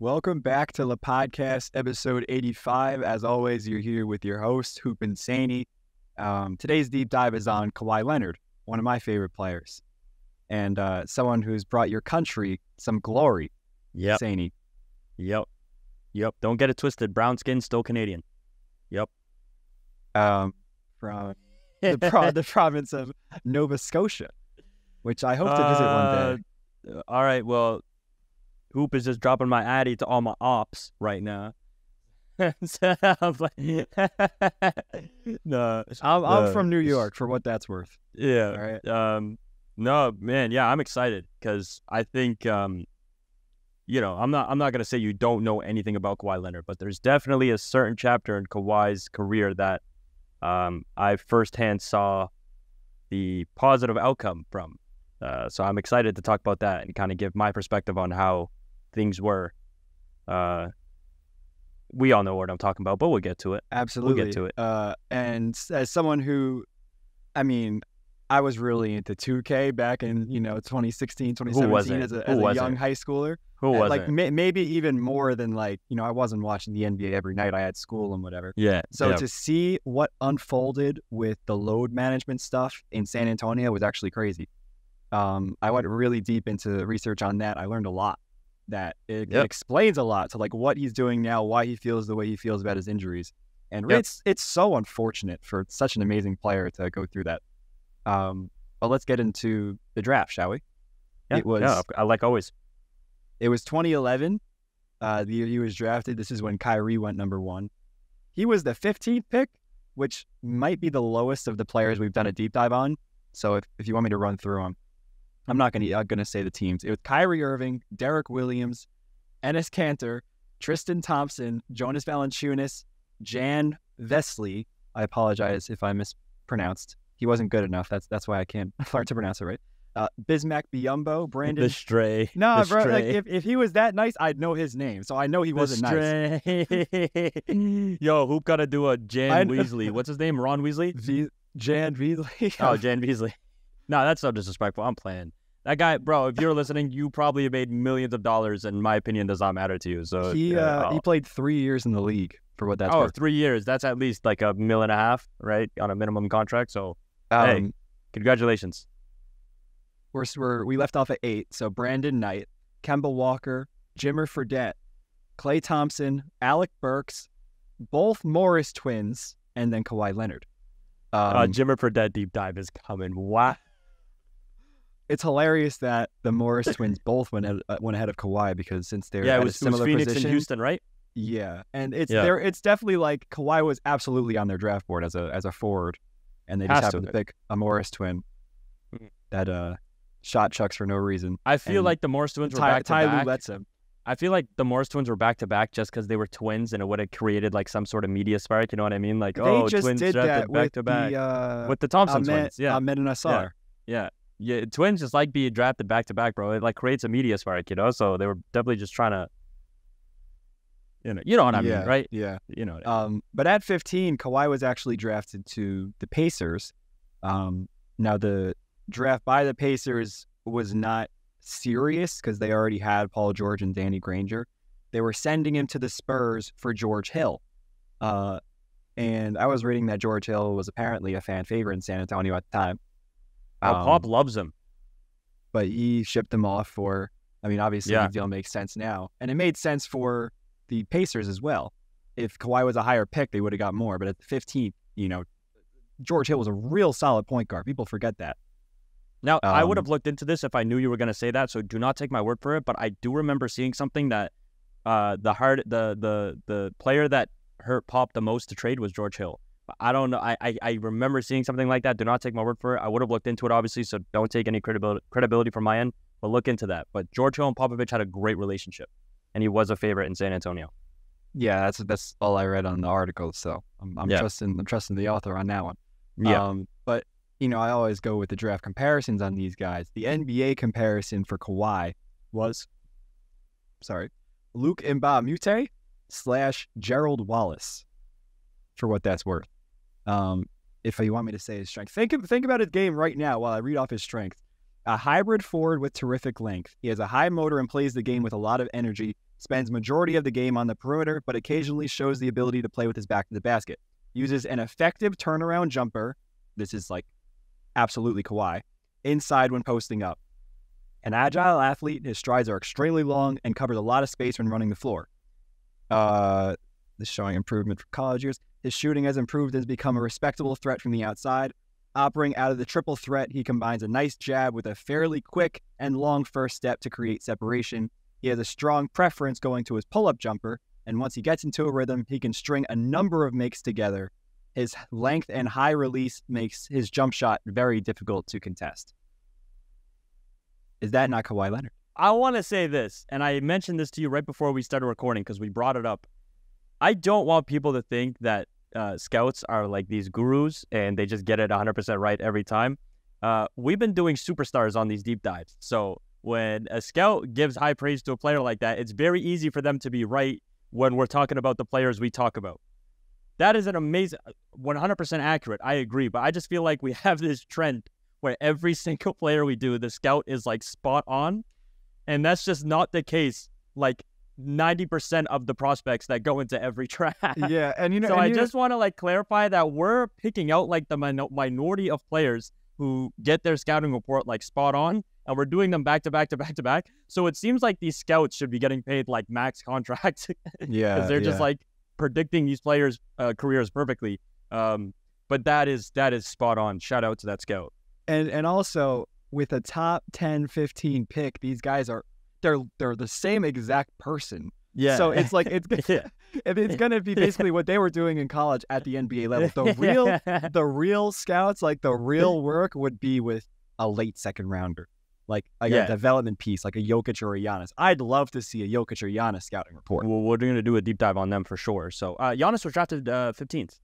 Welcome back to LePodcast, episode 85. As always, you're here with your host, Hoop and Sainey. Today's deep dive is on Kawhi Leonard, one of my favorite players, and someone who's brought your country some glory. Yep. Sainey. Yep. Don't get it twisted. Brown skin, still Canadian. Yep. From the province of Nova Scotia, which I hope to visit one day. All right. Well, Hoop is just dropping my addy to all my ops right now. So I'm like, no, I'm from New York, for what that's worth. Yeah. All right. No, man. Yeah, I'm excited because I think, I'm not gonna say you don't know anything about Kawhi Leonard, but there's definitely a certain chapter in Kawhi's career that I firsthand saw the positive outcome from. So I'm excited to talk about that and kind of give my perspective on how things were. We all know what I'm talking about, but we'll get to it. Absolutely. We'll get to it. And as someone who, I was really into 2K back in, 2016, 2017 as a young high schooler. Who wasn't? Maybe even more than I wasn't watching the NBA every night. I had school and whatever. Yeah. So to see what unfolded with the load management stuff in San Antonio was actually crazy. I went really deep into research on that. I learned a lot. That it explains a lot to what he's doing now, why he feels the way he feels about his injuries. And it's so unfortunate for such an amazing player to go through that. But let's get into the draft, shall we? I like always. It was 2011, the year he was drafted. This is when Kyrie went number 1. He was the 15th pick, which might be the lowest of the players we've done a deep dive on. So if you want me to run through them, I'm not going to say the teams. It was Kyrie Irving, Derek Williams, Enes Kanter, Tristan Thompson, Jonas Valanciunas, Jan Vesley. I apologize if I mispronounced. He wasn't good enough. That's why I can't learn to pronounce it right. Bismack Biyombo, Brandon. The stray. No, the bro. stray. If he was that nice, I'd know his name. So I know he wasn't nice. Yo, Hoop got to do a Jan Weasley. What's his name? Ron Weasley? Jan Veasley. Oh, Jan Veasley. No, that's so disrespectful. I'm playing. That guy, bro, if you're listening, you probably made millions of dollars, and my opinion does not matter to you. So he played 3 years in the league, for what that's worth. 3 years. That's at least like $1.5 million, right, on a minimum contract. So, hey, congratulations. We left off at 8. So Brandon Knight, Kemba Walker, Jimmer Fredette, Klay Thompson, Alec Burks, both Morris twins, and then Kawhi Leonard. Jimmer Fredette deep dive is coming. Wow. It's hilarious that the Morris twins both went ahead of Kawhi, because since they're it was Phoenix position, and Houston, right? Yeah, and it's definitely Kawhi was absolutely on their draft board as a forward, and they just happened to pick a Morris twin that shot chucks for no reason. I feel like the Morris twins were back to back. Ty Lue lets him. I feel like the Morris twins were back to back just because they were twins, and it would have created some sort of media spark. You know what I mean? They just twins did drafted that back to back with the Thompson twins. Yeah, Ahmed and Asar. Yeah, twins just like being drafted back to back, bro. It creates a media spark, So they were definitely just trying to, you know what I mean, right? Yeah, But at 15, Kawhi was actually drafted to the Pacers. Now the draft by the Pacers was not serious because they already had Paul George and Danny Granger. They were sending him to the Spurs for George Hill. And I was reading that George Hill was apparently a fan favorite in San Antonio at the time. Pop loves him. But he shipped him off for, obviously the deal makes sense now. And it made sense for the Pacers as well. If Kawhi was a higher pick, they would have got more. But at the 15th, George Hill was a real solid point guard. People forget that. Now, I would have looked into this if I knew you were going to say that, so do not take my word for it. But I do remember seeing something that the player that hurt Pop the most to trade was George Hill. I don't know. I remember seeing something like that. Do not take my word for it. I would have looked into it, obviously, so don't take any credibility from my end, but look into that. But George Hill and Popovich had a great relationship, and he was a favorite in San Antonio. Yeah, that's all I read on the article, so I'm trusting the author on that one. Yeah. But I always go with the draft comparisons on these guys. The NBA comparison for Kawhi was, Luke Mbamute / Gerald Wallace, for what that's worth. If you want me to say his strength, think about his game right now while I read off his strength. A hybrid forward with terrific length. He has a high motor and plays the game with a lot of energy. spends majority of the game on the perimeter, but occasionally shows the ability to play with his back to the basket. Uses an effective turnaround jumper. This is like absolutely Kawhi. Inside when posting up. An agile athlete, his strides are extremely long and covers a lot of space when running the floor. This showing improvement for college years. His shooting has improved and has become a respectable threat from the outside. Operating out of the triple threat, he combines a nice jab with a fairly quick and long first step to create separation. He has a strong preference going to his pull-up jumper, and once he gets into a rhythm, he can string a number of makes together. His length and high release makes his jump shot very difficult to contest. Is that not Kawhi Leonard? I want to say this, and I mentioned this to you right before we started recording because we brought it up. I don't want people to think that scouts are like these gurus and they just get it 100% right every time. We've been doing superstars on these deep dives. So when a scout gives high praise to a player like that, it's very easy for them to be right when we're talking about the players we talk about. That is an amazing, 100% accurate. I agree. But I just feel like we have this trend where every single player we do, the scout is like spot on. And that's just not the case. Like 90% of the prospects that go into every draft. Yeah. And you know, so I just want to like clarify that we're picking out like the minority of players who get their scouting report like spot on. And we're doing them back to back to back to back. So it seems like these scouts should be getting paid like max contracts. Yeah. Because they're just like predicting these players' careers perfectly. But that is spot on. Shout out to that scout. And also with a top 10, 15 pick, these guys are they're the same exact person. Yeah. So it's like it's gonna be basically what they were doing in college at the NBA level. The real scouts, like the real work would be with a late second rounder. Like a development piece, like a Jokic or a Giannis. I'd love to see a Jokic or Giannis scouting report. Well, we're going to do a deep dive on them for sure. So Giannis was drafted 15th.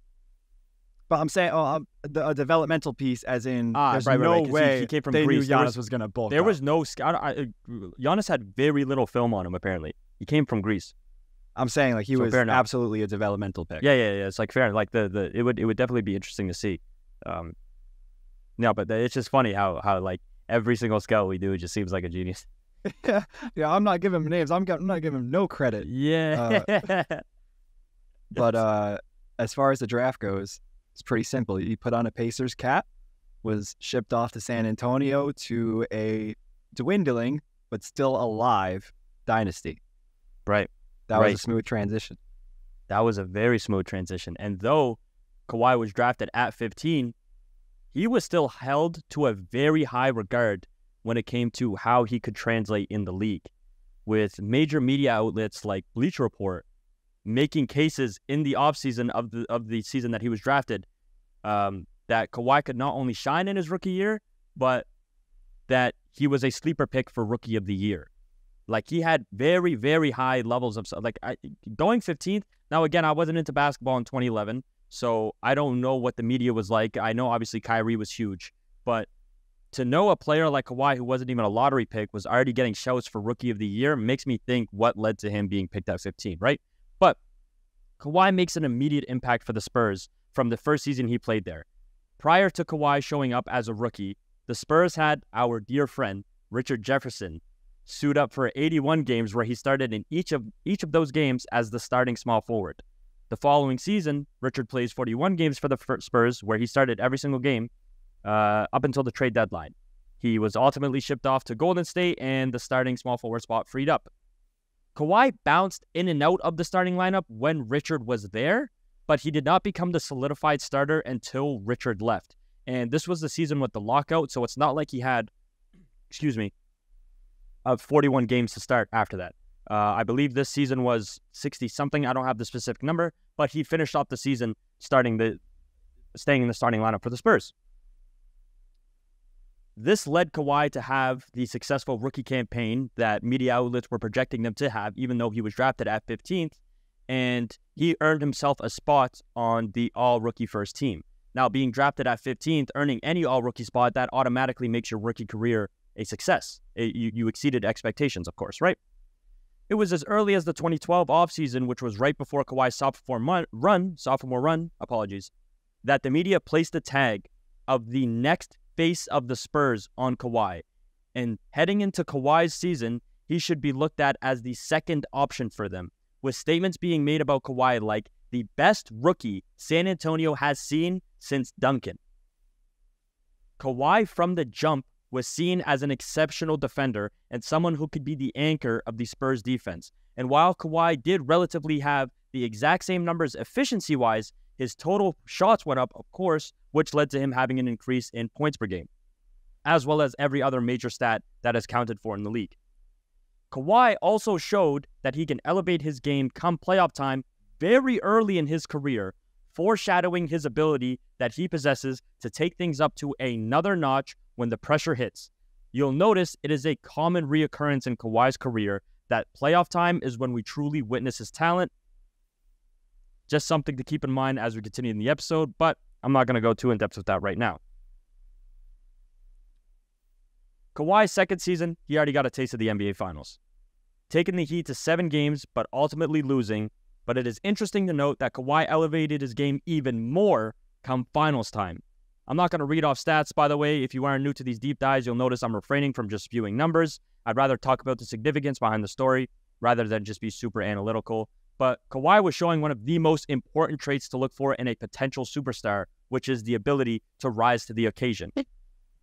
But I'm saying a developmental piece, as in there's right, no right, way he came from they Greece. knew Giannis was going to bulk There up. was no scout. Giannis had very little film on him, apparently. He came from Greece. I'm saying like he was absolutely a developmental pick. Yeah. It's like fair. Like it would definitely be interesting to see. No, but it's just funny how like every single scout we do just seems like a genius. Yeah. I'm not giving him names. I'm not giving him no credit. Yeah. But as far as the draft goes, it's pretty simple. He put on a Pacers cap, was shipped off to San Antonio to a dwindling but still alive dynasty. Right. That was a smooth transition. That was a very smooth transition. And though Kawhi was drafted at 15, he was still held to a very high regard when it came to how he could translate in the league, with major media outlets like Bleacher Report making cases in the offseason of the season that he was drafted, that Kawhi could not only shine in his rookie year, but that he was a sleeper pick for rookie of the year. Like he had very, very high levels of going 15th. Now, again, I wasn't into basketball in 2011. So I don't know what the media was like. I know obviously Kyrie was huge, but to know a player like Kawhi, who wasn't even a lottery pick, was already getting shouts for rookie of the year makes me think what led to him being picked at 15, right? But Kawhi makes an immediate impact for the Spurs from the first season he played there. Prior to Kawhi showing up as a rookie, the Spurs had our dear friend, Richard Jefferson, suit up for 81 games where he started in each of those games as the starting small forward. The following season, Richard plays 41 games for the Spurs, where he started every single game up until the trade deadline. He was ultimately shipped off to Golden State, and the starting small forward spot freed up. Kawhi bounced in and out of the starting lineup when Richard was there, but he did not become the solidified starter until Richard left. And this was the season with the lockout, so it's not like he had, 41 games to start after that. I believe this season was 60-something. I don't have the specific number, but he finished off the season staying in the starting lineup for the Spurs. This led Kawhi to have the successful rookie campaign that media outlets were projecting them to have, even though he was drafted at 15th, and he earned himself a spot on the all-rookie first team. Now, being drafted at 15th, earning any all-rookie spot, that automatically makes your rookie career a success. You exceeded expectations, of course, right? It was as early as the 2012 offseason, which was right before Kawhi's sophomore run, that the media placed the tag of the next face of the Spurs on Kawhi. And heading into Kawhi's season, he should be looked at as the second option for them, with statements being made about Kawhi like the best rookie San Antonio has seen since Duncan. Kawhi from the jump was seen as an exceptional defender and someone who could be the anchor of the Spurs defense. And while Kawhi did relatively have the exact same numbers efficiency-wise, his total shots went up, of course, which led to him having an increase in points per game, as well as every other major stat that is counted for in the league. Kawhi also showed that he can elevate his game come playoff time very early in his career, foreshadowing his ability that he possesses to take things up to another notch when the pressure hits. You'll notice it is a common reoccurrence in Kawhi's career that playoff time is when we truly witness his talent. Just something to keep in mind as we continue in the episode, but I'm not going to go too in-depth with that right now. Kawhi's second season, he already got a taste of the NBA Finals, taking the Heat to 7 games, but ultimately losing. But it is interesting to note that Kawhi elevated his game even more come finals time. I'm not going to read off stats, by the way. If you aren't new to these deep dives, you'll notice I'm refraining from just spewing numbers. I'd rather talk about the significance behind the story rather than just be super analytical. But Kawhi was showing one of the most important traits to look for in a potential superstar, which is the ability to rise to the occasion.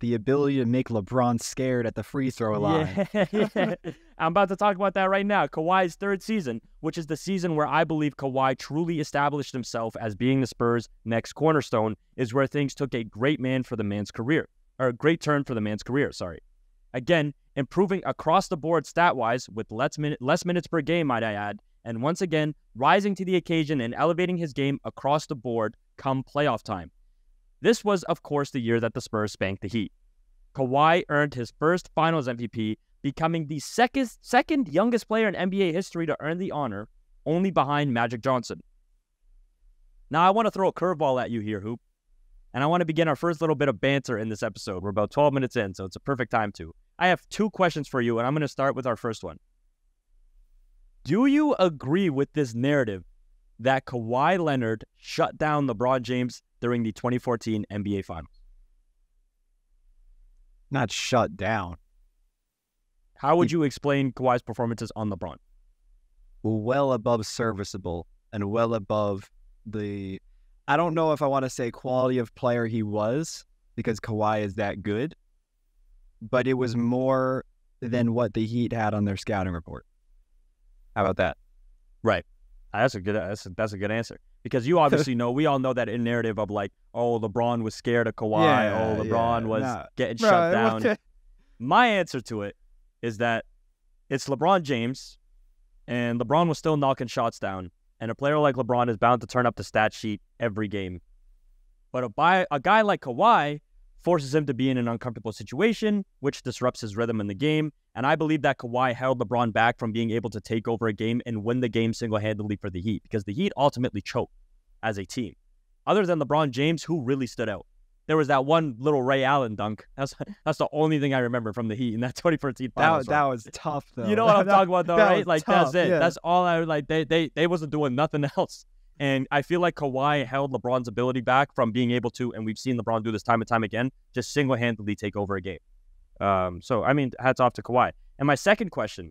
The ability to make LeBron scared at the free throw line. Yeah. I'm about to talk about that right now. Kawhi's third season, which is the season where I believe Kawhi truly established himself as being the Spurs' next cornerstone, is where things took a great turn for the man's career. Again, improving across the board stat-wise with less minutes per game, might I add, and once again, rising to the occasion and elevating his game across the board come playoff time. This was, of course, the year that the Spurs spanked the Heat. Kawhi earned his first Finals MVP, becoming the second youngest player in NBA history to earn the honor, only behind Magic Johnson. Now, I want to throw a curveball at you here, Hoop, and I want to begin our first little bit of banter in this episode. We're about 12 minutes in, so it's a perfect time to. I have 2 questions for you, and I'm going to start with our first one. Do you agree with this narrative that Kawhi Leonard shut down LeBron James during the 2014 NBA Finals? Not shut down. How would you explain Kawhi's performances on LeBron? Well above serviceable and well above the, I don't know if I want to say quality of player he was, because Kawhi is that good, but it was more than what the Heat had on their scouting report. How about that? Right. That's a good answer. Because you obviously know, we all know that in narrative of like, oh, LeBron was scared of Kawhi. LeBron was getting shut down. My answer to it is that it's LeBron James, and LeBron was still knocking shots down. And a player like LeBron is bound to turn up the stat sheet every game. But a guy like Kawhi forces him to be in an uncomfortable situation, which disrupts his rhythm in the game. And I believe that Kawhi held LeBron back from being able to take over a game and win the game single-handedly for the Heat, because the Heat ultimately choked as a team. Other than LeBron James, who really stood out? There was that one little Ray Allen dunk. That's the only thing I remember from the Heat in that 2014 Finals. That was tough, though. You know what I'm talking about, though, right? Like, tough, that's it. Yeah. That's all I like. They wasn't doing nothing else. And I feel like Kawhi held LeBron's ability back from being able to, and we've seen LeBron do this time and time again, just single-handedly take over a game. So, I mean, hats off to Kawhi. And my second question,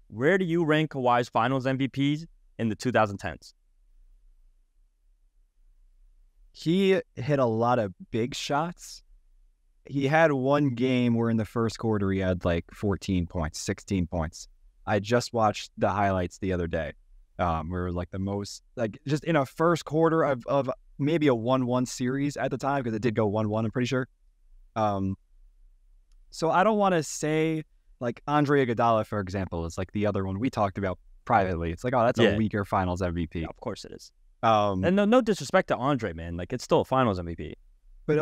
where do you rank Kawhi's Finals MVPs in the 2010s? He hit a lot of big shots. He had one game where in the first quarter he had like 14 points, 16 points. I just watched the highlights the other day. Where like the most, like just in a first quarter of maybe a 1-1 series at the time, because it did go 1-1, I'm pretty sure. So I don't want to say like Andre Iguodala, for example, is like the other one we talked about privately. It's like, oh, that's a weaker Finals MVP. Yeah, of course it is. And no disrespect to Andre, man. Like, it's still a Finals MVP. But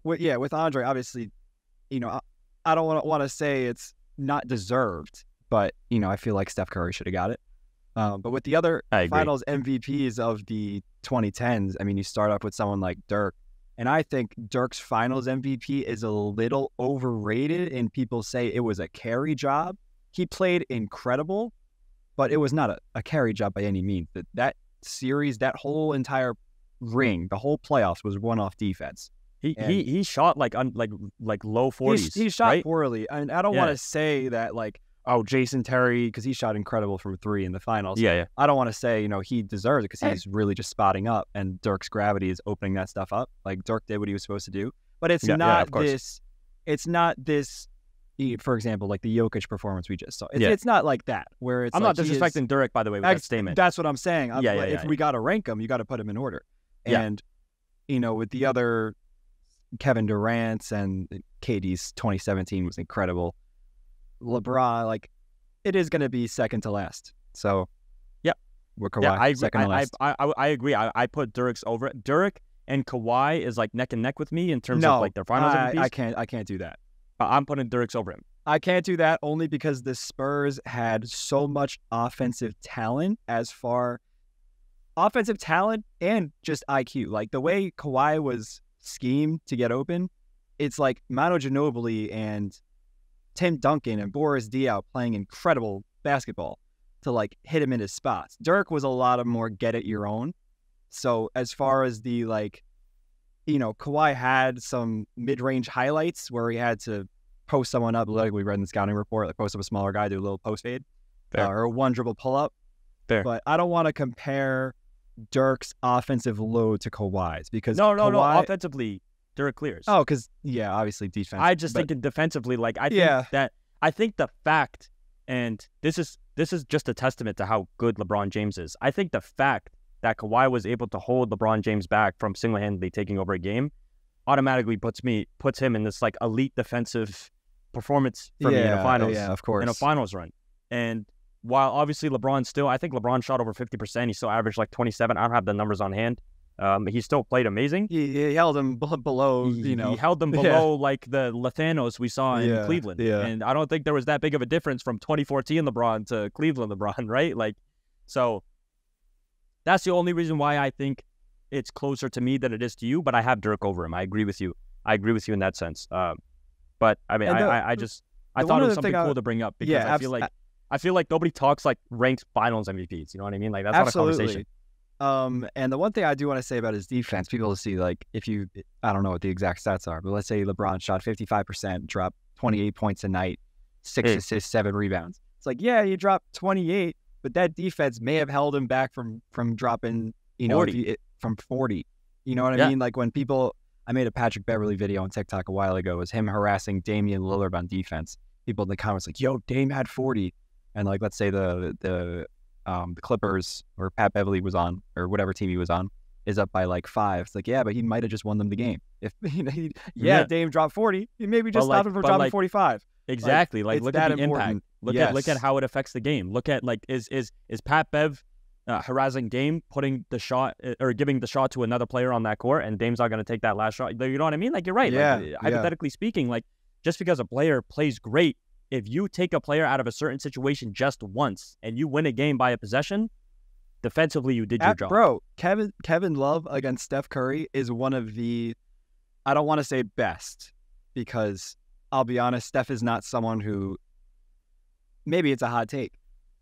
with Andre, obviously, you know, I don't want to say it's not deserved, but you know, I feel like Steph Curry should have got it. But with the other Finals MVPs of the 2010s, I mean, you start off with someone like Dirk, and I think Dirk's Finals MVP is a little overrated, and people say it was a carry job. He played incredible, but it was not a carry job by any means. That series, that whole entire ring, the whole playoffs was won off defense. He shot like low 40s. He shot right? poorly, and I don't want to say that like, oh, Jason Terry, because he shot incredible from 3 in the finals. Yeah. I don't want to say, he deserves it because he's really just spotting up and Dirk's gravity is opening that stuff up. Like Dirk did what he was supposed to do. But it's not this, for example, like the Jokic performance we just saw. It's not like that where it's I'm not disrespecting Dirk, by the way, with that statement. That's what I'm saying. If we got to rank him, you got to put him in order. And, with the other Kevin Durant's and KD's 2017 was incredible. LeBron, it is going to be second to last. So, we're Kawhi, second to last. I agree. I put Dirk's over it. Dirk and Kawhi is neck and neck with me in terms of their finals MVPs. I can't do that. I'm putting Dirk's over him. I can't do that only because the Spurs had so much offensive talent and just IQ. Like the way Kawhi was schemed to get open, it's like Manu Ginobili and Tim Duncan and Boris Diaw playing incredible basketball to hit him in his spots. Dirk was a lot of more get it your own. So as far as the Kawhi had some mid-range highlights where he had to post someone up, like we read in the scouting report, post up a smaller guy, do a little post fade, or a one dribble pull up. Fair. But I don't want to compare Dirk's offensive load to Kawhi's because no. Offensively, Dirk clears. Oh, because obviously defense. I just think defensively, I think the fact, and this is just a testament to how good LeBron James is. I think the fact that Kawhi was able to hold LeBron James back from single-handedly taking over a game automatically puts him in this elite defensive performance for me in a finals. Yeah, of course. In a finals run. And while obviously I think LeBron shot over 50%. He still averaged 27. I don't have the numbers on hand. He still played amazing. He held him below, He held them below the Lathanos we saw in Cleveland. Yeah. And I don't think there was that big of a difference from 2014 LeBron to Cleveland LeBron, right? So that's the only reason why I think it's closer to me than it is to you, but I have Dirk over him. I agree with you in that sense. But I mean, I thought it was something cool to bring up because I feel like nobody talks ranked finals MVPs. You know what I mean? That's not a conversation. And the one thing I do want to say about his defense, people see I don't know what the exact stats are, but let's say LeBron shot 55%, dropped 28 points a night, 6 assists, 7 rebounds. It's he dropped 28, but that defense may have held him back from dropping, 40. From 40. You know what I mean? When I made a Patrick Beverley video on TikTok a while ago. It was him harassing Damian Lillard on defense. People in the comments yo, Dame had 40. And let's say the Clippers or Pat Beverley was on, or whatever team he was on, is up by 5. It's but he might have just won them the game. If Dame dropped 40, he maybe just stopped him from dropping 45. Exactly. Look at the impact. Look at how it affects the game. Look at is Pat Bev harassing Dame, putting the shot or giving the shot to another player on that court, and Dame's not going to take that last shot. You know what I mean? You're right. Hypothetically speaking, just because a player plays great, if you take a player out of a certain situation just once and you win a game by a possession, defensively you did your job. Bro, Kevin Love against Steph Curry is one of the, I don't want to say best, because I'll be honest, Steph is not someone who, maybe it's a hot take.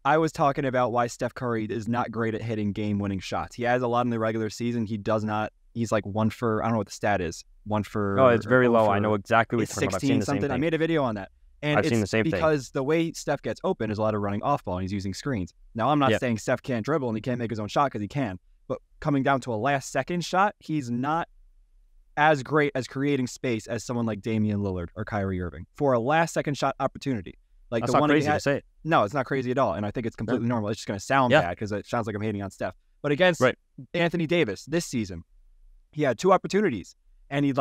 I was talking about why Steph Curry is not great at hitting game-winning shots. He has a lot in the regular season. He does not. He's 1 for, I don't know what the stat is. 1 for. Oh, it's very low. I know exactly what you're talking about. I've seen the same thing. I made a video on that. And I've seen the same thing. Because the way Steph gets open is a lot of running off ball, and he's using screens. Now, I'm not saying Steph can't dribble and he can't make his own shot, because he can. But coming down to a last-second shot, he's not as great as creating space as someone like Damian Lillard or Kyrie Irving for a last-second shot opportunity. That's not crazy to say. No, it's not crazy at all. And I think it's completely normal. It's just going to sound bad because it sounds like I'm hating on Steph. But against Anthony Davis this season, he had 2 opportunities. And he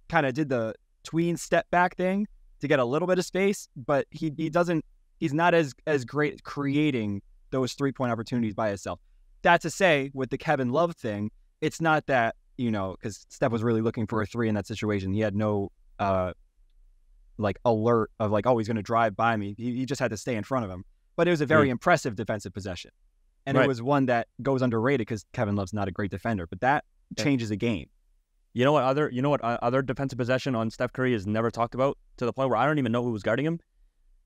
kind of did the tween step back thing to get a little bit of space. But he's not as great at creating those 3-point opportunities by himself. That to say, with the Kevin Love thing, it's not that, because Steph was really looking for a 3 in that situation. He had no alert of oh, he's going to drive by me. He just had to stay in front of him. But it was a very impressive defensive possession. And it was one that goes underrated because Kevin Love's not a great defender, but that changes a game. You know what other defensive possession on Steph Curry is never talked about, to the point where I don't even know who was guarding him?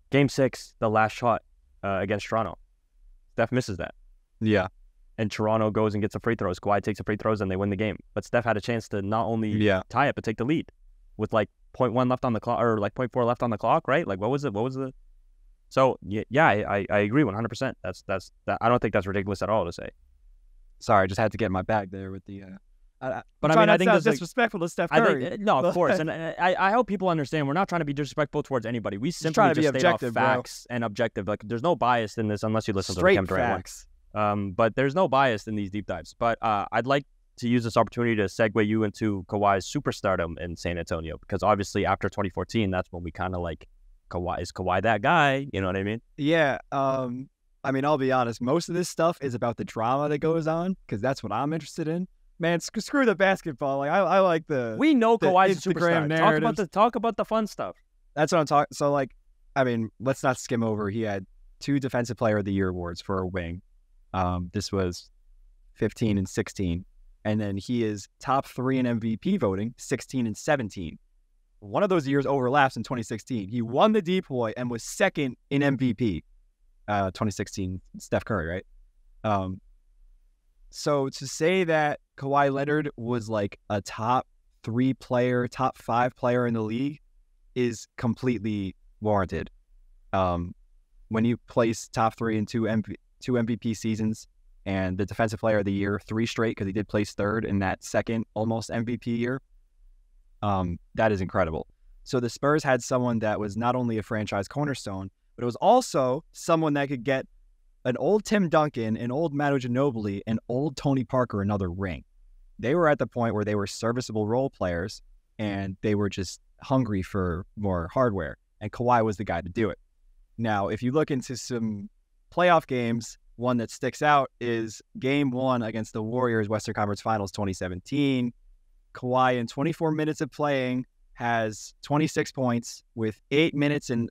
Game 6, the last shot against Toronto. Steph misses that. Yeah. And Toronto goes and gets the free throws. Kawhi takes the free throws and they win the game. But Steph had a chance to not only tie it, but take the lead with 0.1 left on the clock, or 0.4 left on the clock, right? What was it? So yeah, I agree 100%. That's I don't think that's ridiculous at all to say. Sorry, I just had to get in my bag there with the. But I mean, I think that's there's disrespectful to Steph Curry. I think, no, of course, and I hope people understand. We're not trying to be disrespectful towards anybody. We simply trying to be just state objective, off facts and objective. Like, there's no bias in this unless you listen Straight to the Kevin Durant facts. one. But there's no bias in these deep dives. But I'd like to use this opportunity to segue you into Kawhi's superstardom in San Antonio, because obviously after 2014, that's when we kind of like, is Kawhi that guy? You know what I mean? Yeah. I mean, I'll be honest. Most of this stuff is about the drama that goes on, because that's what I'm interested in. Man, screw the basketball. Like I like the. We know Kawhi's a Instagram superstar. narratives. Talk about the fun stuff. That's what I'm talking. So like, I mean, let's not skim over. He had 2 Defensive Player of the Year awards for a wing. This was 15 and 16, and then he is top 3 in MVP voting, 16 and 17. One of those years overlaps in 2016. He won the Depoy and was second in MVP. 2016, Steph Curry, right? So to say that Kawhi Leonard was like a top 3 player, top 5 player in the league is completely warranted. When you place top 3 in 2 MVP seasons and the Defensive Player of the Year 3 straight, because he did place 3rd in that second almost MVP year, that is incredible. So the Spurs had someone that was not only a franchise cornerstone, but it was also someone that could get an old Tim Duncan, an old Manu Ginobili, and old Tony Parker another ring. They were at the point where they were serviceable role players, and they were just hungry for more hardware, and Kawhi was the guy to do it. Now, if you look into some playoff games, one that sticks out is Game 1 against the Warriors Western Conference Finals 2017. Kawhi, in 24 minutes of playing, has 26 points with 8 minutes and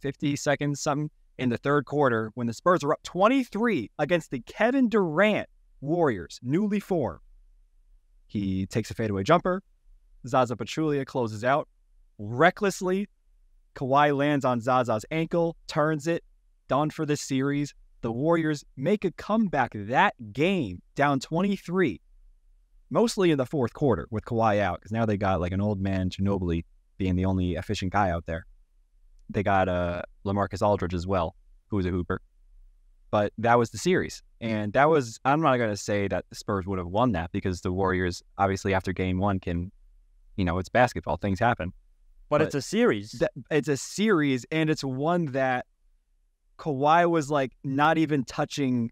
50 seconds something in the third quarter when the Spurs are up 23 against the Kevin Durant Warriors, newly formed. He takes a fadeaway jumper. Zaza Pachulia closes out. Recklessly, Kawhi lands on Zaza's ankle, turns it, done for the series. The Warriors make a comeback that game, down 23, mostly in the fourth quarter with Kawhi out, because now they got like an old man Ginobili being the only efficient guy out there. They got LaMarcus Aldridge as well, who was a hooper. But that was the series. And that was, I'm not going to say that the Spurs would have won that, because the Warriors, obviously after Game 1 can, it's basketball. Things happen. But it's a series. It's a series, and it's one that Kawhi was like not even touching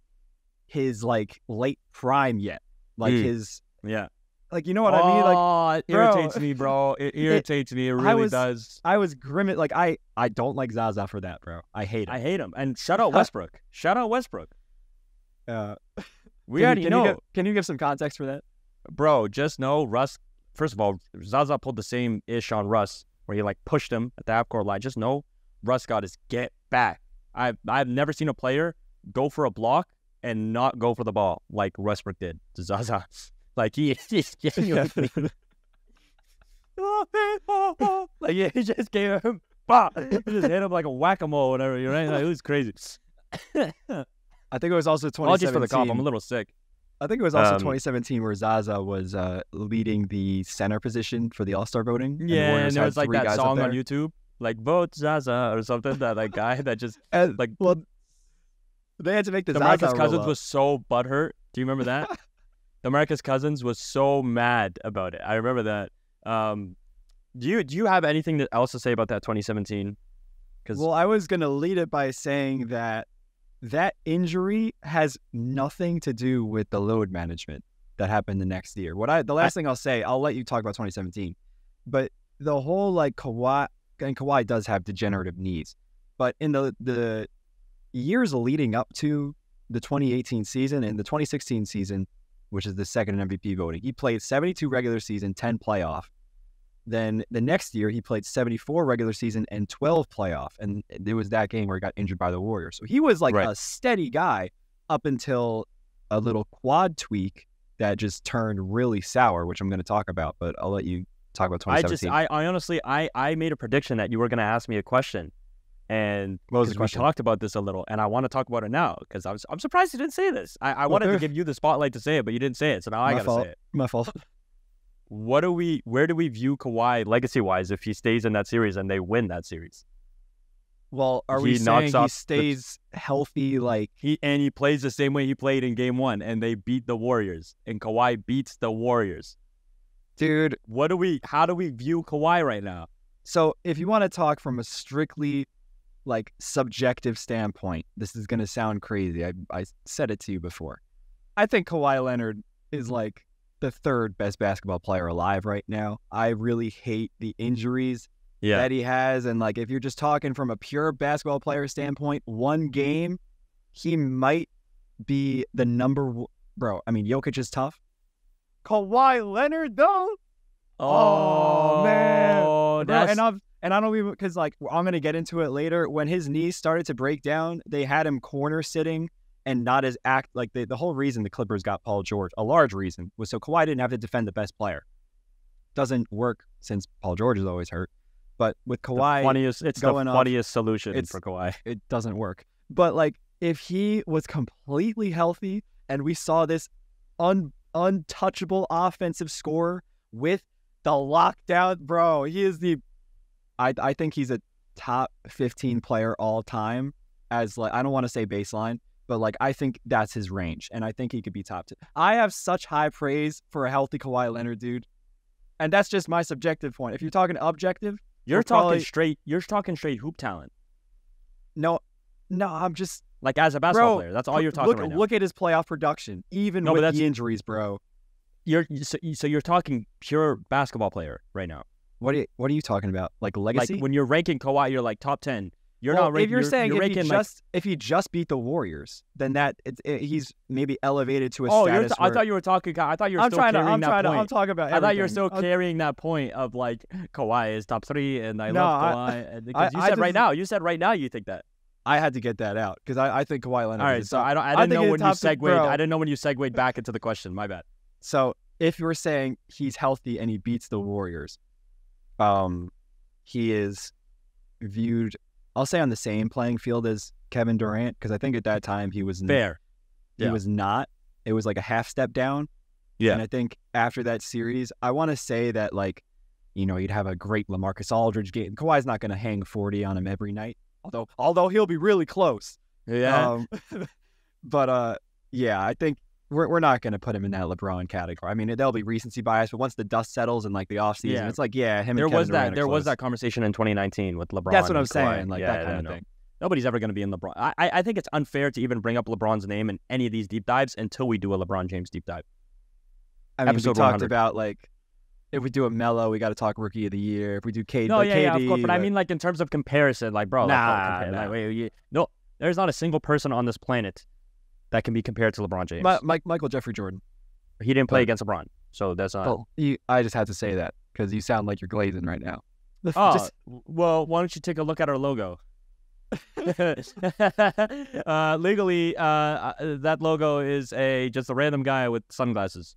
his like late prime yet. Like his... Yeah. Like, you know what I mean? Like, it irritates me, bro. It irritates me. It really does. I was grim. Like, I don't like Zaza for that, bro. I hate him. I hate him. And shout out Westbrook. Shout out Westbrook. We already know. Can you give some context for that? Bro, just know Russ. First of all, Zaza pulled the same ish on Russ, where he like pushed him at the half-court line. Just know Russ got his get back. I've never seen a player go for a block and not go for the ball like Westbrook did to Zaza. Like, he genuinely... like, yeah, he just gave him... He just hit him like a whack-a-mole or whatever, right? Like, it was crazy. I think it was also 2017. Apologies for the cough. I'm a little sick. I think it was also 2017 where Zaza was leading the center position for the All-Star voting. Yeah, and there was like that song on YouTube, like, vote Zaza or something, that guy that just... well, they had to make the Zaza Marcus Cousins was so butthurt. Do you remember that? DeMarcus Cousins was so mad about it. I remember that. Do you have anything else to say about that 2017? Well, I was going to lead it by saying that injury has nothing to do with the load management that happened the next year. The last thing I'll say, I'll let you talk about 2017, but the whole like Kawhi does have degenerative knees, but in the years leading up to the 2018 season and the 2016 season, which is the second in MVP voting, he played 72 regular season, 10 playoff. Then the next year, he played 74 regular season and 12 playoff. And there was that game where he got injured by the Warriors. So he was like a steady guy up until a little quad tweak that just turned really sour, which I'm going to talk about. But I'll let you talk about 2017. I honestly made a prediction that you were going to ask me a question. And what was the question? We talked about this a little, and I want to talk about it now because I'm surprised you didn't say this. I wanted to give you the spotlight to say it, but you didn't say it, so now I got to say it. My fault. Where do we view Kawhi legacy-wise if he stays in that series and they win that series? Well, are we He saying knocks he off stays healthy? Like he plays the same way he played in Game 1, and they beat the Warriors, and Kawhi beats the Warriors. dude. How do we view Kawhi right now? So if you want to talk from a strictly like subjective standpoint, this is going to sound crazy. I said it to you before. I think Kawhi Leonard is like the third best basketball player alive right now. I really hate the injuries that he has. And like, if you're just talking from a pure basketball player standpoint, one game, he might be the bro. I mean, Jokic is tough. Kawhi Leonard though? Oh man. Bro, and I don't even, because like I'm gonna get into it later. When his knees started to break down, they had him corner sitting and not as like the whole reason the Clippers got Paul George, a large reason, was so Kawhi didn't have to defend the best player. Doesn't work since Paul George is always hurt. But with Kawhi, it's the funniest solution for Kawhi. It doesn't work. But like if he was completely healthy and we saw this untouchable offensive scorer with the lockdown, bro, he is I think he's a top 15 player all time as like, I don't want to say baseline, but like I think that's his range, and I think he could be top 10. I have such high praise for a healthy Kawhi Leonard, dude. And that's just my subjective point. If you're talking objective, you're talking straight hoop talent. No, I'm just like as a basketball player. That's all you're talking right now. Look at his playoff production, even with the injuries, bro. So you're talking pure basketball player right now. What are you talking about? Like legacy? Like when you're ranking Kawhi, you're like top 10. You're not ranking. If you're saying if he just beat the Warriors, then he's maybe elevated to a status. I thought you were talking. I thought you were still carrying that point. I'm talking about. I thought you were still carrying that point of like Kawhi is top 3, and I love Kawhi. Because you said right now. You said right now you think that. I had to get that out because I think Kawhi Leonard. All right, so I didn't know when you segued. I didn't know when you segued back into the question. My bad. So if you're saying he's healthy and he beats the Warriors, he is viewed, I'll say, on the same playing field as Kevin Durant, because I think at that time he was fair. He was not. It was like a half step down. Yeah. And I think after that series, I want to say that like, you'd have a great LaMarcus Aldridge game. Kawhi's not going to hang 40 on him every night, although he'll be really close. Yeah. But yeah, I think we're not going to put him in that LeBron category. I mean, there'll be recency bias, but once the dust settles in like the offseason, it's like, him and Kevin Durant there was that conversation in 2019 with LeBron. That's what I'm Kawhi. saying, like that kind of thing. Nobody's ever going to be in LeBron. I think it's unfair to even bring up LeBron's name in any of these deep dives until we do a LeBron James deep dive. I mean, we talked about like, if we do a Melo, we got to talk Rookie of the Year. If we do KD, of course. But I mean, like in terms of comparison, like bro, no, there's not a single person on this planet that can be compared to LeBron James. Michael Jeffrey Jordan. He didn't play against LeBron, so that's not. I just had to say that because you sound like you're glazing right now. Well, why don't you take a look at our logo? Legally, that logo is just a random guy with sunglasses.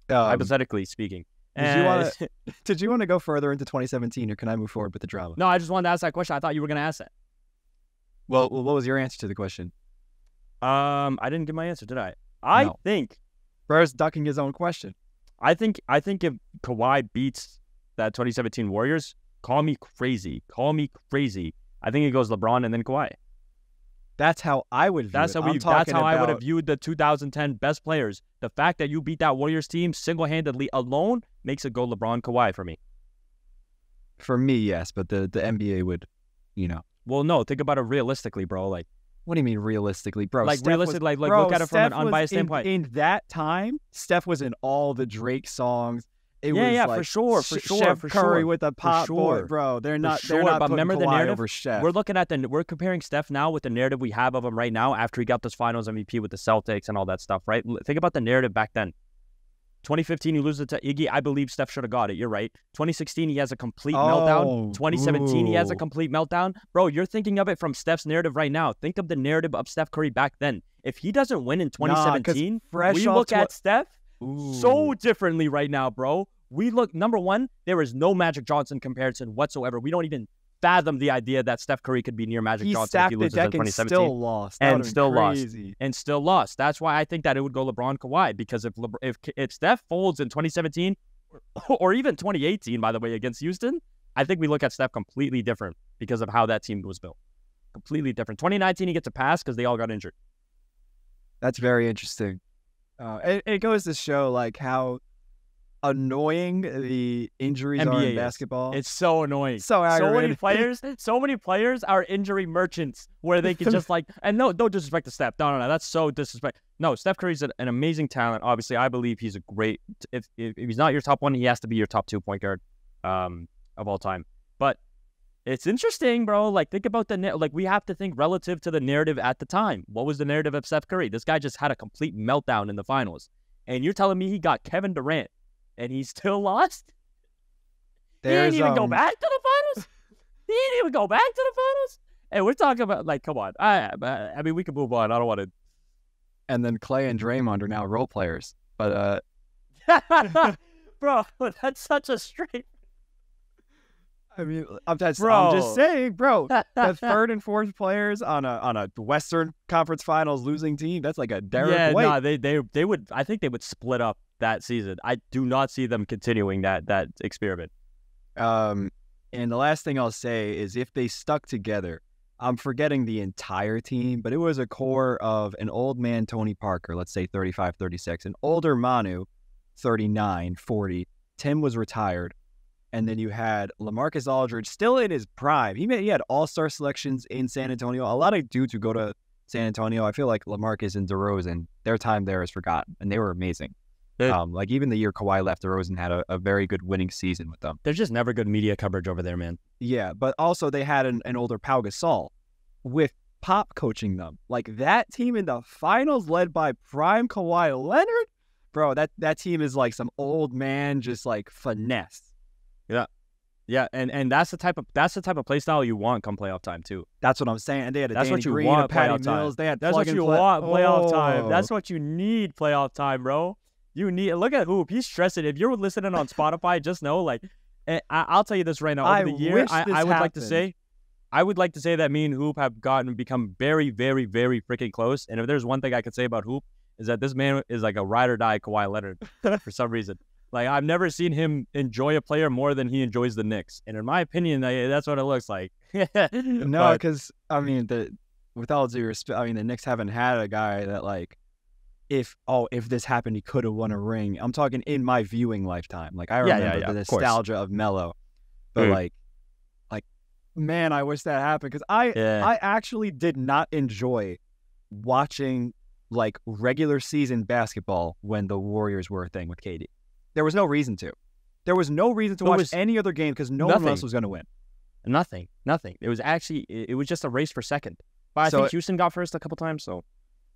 Hypothetically speaking. Did you want to go further into 2017, or can I move forward with the drama? No, I just wanted to ask that question. I thought you were going to ask that. Well, what was your answer to the question? I didn't give my answer, did I? I think Bro's ducking his own question. I think if Kawhi beats that 2017 Warriors, call me crazy. I think it goes LeBron and then Kawhi. That's how I would view that's it. That's how I would have viewed the 2010 best players. The fact that you beat that Warriors team single-handedly alone makes it go LeBron, Kawhi for me. For me, yes, but the NBA would, Well, no, think about it realistically, bro. Like, what do you mean realistically, bro? Like realistically, look at it from an unbiased standpoint. In that time, Steph was in all the Drake songs. It was like for sure. Chef Curry with a pop boy, bro. They're not but remember Kawhi the narrative over Chef. We're looking at we're comparing Steph now with the narrative we have of him right now after he got this Finals MVP with the Celtics and all that stuff, right? Think about the narrative back then. 2015, he loses to Iggy. I believe Steph should have got it. You're right. 2016, he has a complete meltdown. 2017, he has a complete meltdown. Bro, you're thinking of it from Steph's narrative right now. Think of the narrative of Steph Curry back then. If he doesn't win in 2017, we look at Steph so differently right now, bro. We look, number one, there is no Magic Johnson comparison whatsoever. We don't even fathom the idea that Steph Curry could be near Magic Johnson if he loses in 2017. Still lost. That's why I think that it would go LeBron, Kawhi, because if Steph folds in 2017 or even 2018, by the way, against Houston, I think we look at Steph completely different because of how that team was built. Completely different. 2019, he gets a pass because they all got injured. That's very interesting. It goes to show like how annoying the injuries are in basketball. It's so annoying. So aggravating. So many players are injury merchants where they can just like, and no disrespect to Steph. No, that's so disrespect. No, Steph Curry's an amazing talent. Obviously, I believe he's a great, if he's not your top one, he has to be your top 2 point guard of all time. But it's interesting, bro. Like, think about we have to think relative to the narrative at the time. What was the narrative of Steph Curry? This guy just had a complete meltdown in the finals. And you're telling me he got Kevin Durant and he still lost? He didn't even go back to the finals? He didn't even go back to the finals? And we're talking about, like, come on. I mean, we can move on. I don't want to. And then Clay and Draymond are now role players. But, bro, that's such a straight. I mean, I'm just saying, bro. The third and fourth players on a Western Conference Finals losing team. That's like a Derek White. Yeah, no, they would. I think they would split up that season. I do not see them continuing that experiment. And the last thing I'll say is if they stuck together, I'm forgetting the entire team, but it was a core of an old man Tony Parker, let's say 35, 36, an older Manu, 39, 40. Tim was retired. And then you had LaMarcus Aldridge still in his prime. He had all-star selections in San Antonio. A lot of dudes who go to San Antonio, I feel like LaMarcus and DeRozan, their time there is forgotten, and they were amazing. Like even the year Kawhi left, DeRozan had a very good winning season with them. There's just never good media coverage over there, man. Yeah, but also they had an older Pau Gasol with Pop coaching them. Like that team in the finals led by prime Kawhi Leonard, bro, that team is like some old man just like finesse. Yeah, and that's the type of play style you want come playoff time too. That's what I'm saying. And they had That's Danny what you Green, want Patty playoff Mills. time. They had That's what you want playoff time. That's what you need playoff time, bro. You need look at Hoop. He's stressing. If you're listening on Spotify, just know like I'll tell you this right now. Over the year, I would like to say, that me and Hoop have become very, very, very freaking close. And if there's one thing I could say about Hoop is that this man is like a ride or die Kawhi Leonard for some reason. Like, I've never seen him enjoy a player more than he enjoys the Knicks. And in my opinion, that's what it looks like. No, because, I mean, with all due respect, I mean, the Knicks haven't had a guy that, like, if this happened, he could have won a ring. I'm talking in my viewing lifetime. Like, I remember the nostalgia of Melo. But, like, man, I wish that happened. Because I actually did not enjoy watching, like, regular season basketball when the Warriors were a thing with KD. There was no reason to. There was no reason to watch any other game because no one else was going to win. Nothing. It was just a race for second. But I think Houston got first a couple times. So,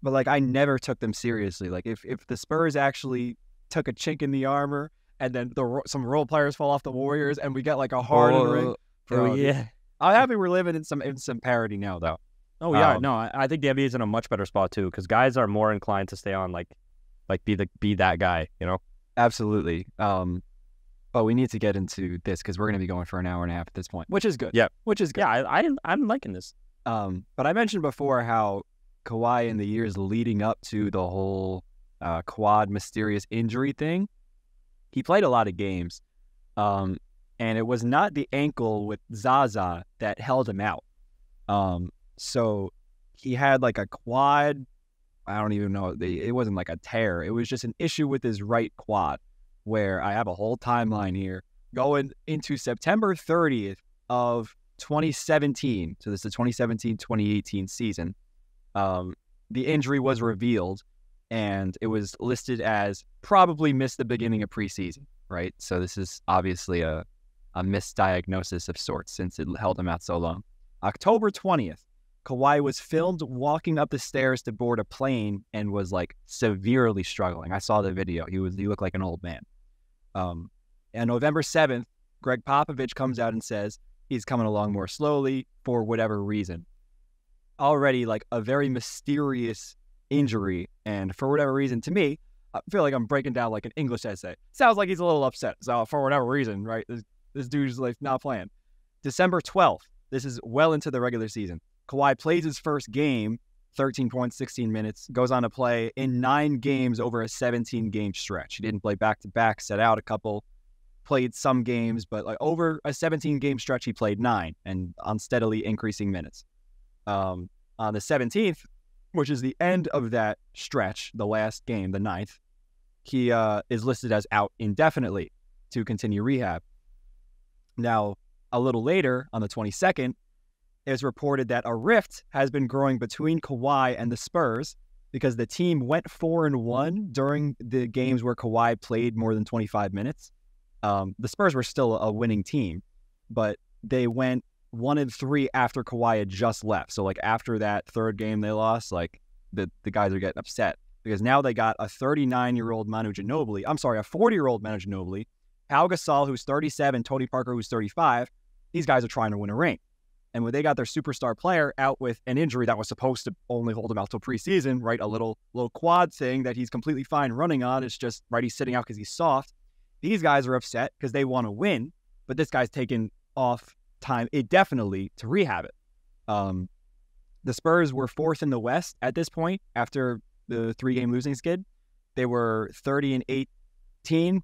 but like I never took them seriously. Like if the Spurs actually took a chink in the armor and then some role players fall off the Warriors and we get like a Harden ring. Bro, yeah. I'm happy we're living in some parity now though. Oh yeah, no, I think the NBA is in a much better spot too because guys are more inclined to stay on like be that guy, you know. Absolutely. But we need to get into this because we're going to be going for an hour and a half at this point, which is good. Yeah. Which is good. Yeah, I'm liking this. But I mentioned before how Kawhi in the years leading up to the whole quad mysterious injury thing, he played a lot of games. And it was not the ankle with Zaza that held him out. So he had like a quad. I don't even know. It wasn't like a tear. It was just an issue with his right quad where I have a whole timeline here going into September 30th of 2017. So this is the 2017-2018 season. The injury was revealed and it was listed as probably missed the beginning of preseason, right? So this is obviously a misdiagnosis of sorts since it held him out so long. October 20th. Kawhi was filmed walking up the stairs to board a plane and was like severely struggling. I saw the video. He looked like an old man. And November 7th, Greg Popovich comes out and says he's coming along more slowly for whatever reason. Already like a very mysterious injury. And for whatever reason, to me, I feel like I'm breaking down like an English essay. Sounds like he's a little upset. So for whatever reason, right? This dude's like not playing. December 12th. This is well into the regular season. Kawhi plays his first game, 13 points, 16 minutes, goes on to play in 9 games over a 17-game stretch. He didn't play back-to-back, set out a couple, played some games, but like over a 17-game stretch, he played 9 and on steadily increasing minutes. On the 17th, which is the end of that stretch, the last game, the 9th, he is listed as out indefinitely to continue rehab. Now, a little later, on the 22nd, it's reported that a rift has been growing between Kawhi and the Spurs because the team went 4-1 during the games where Kawhi played more than 25 minutes. The Spurs were still a winning team, but they went 1-3 after Kawhi had just left. So like after that third game they lost, like the guys are getting upset because now they got a 39-year-old Manu Ginobili. I'm sorry, a 40-year-old Manu Ginobili, Pau Gasol, who's 37, Tony Parker, who's 35. These guys are trying to win a ring. And when they got their superstar player out with an injury that was supposed to only hold him out till preseason, right? A little quad thing that he's completely fine running on. It's just, right, he's sitting out because he's soft. These guys are upset because they want to win, but this guy's taking off time indefinitely to rehab it. The Spurs were 4th in the West at this point after the 3-game losing skid. They were 30-18,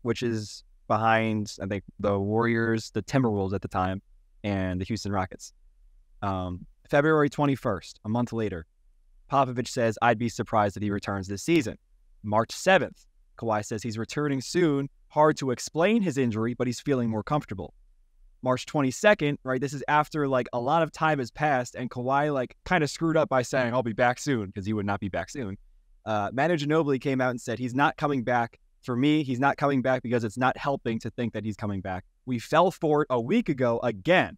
which is behind, I think, the Warriors, the Timberwolves at the time, and the Houston Rockets. February 21st, a month later, Popovich says, I'd be surprised if he returns this season. March 7th, Kawhi says he's returning soon. Hard to explain his injury, but he's feeling more comfortable. March 22nd, right, this is after, like, a lot of time has passed, and Kawhi, like, kind of screwed up by saying, I'll be back soon, because he would not be back soon. Manu Ginobili came out and said, he's not coming back. For me, he's not coming back because it's not helping to think that he's coming back. We fell for it a week ago again.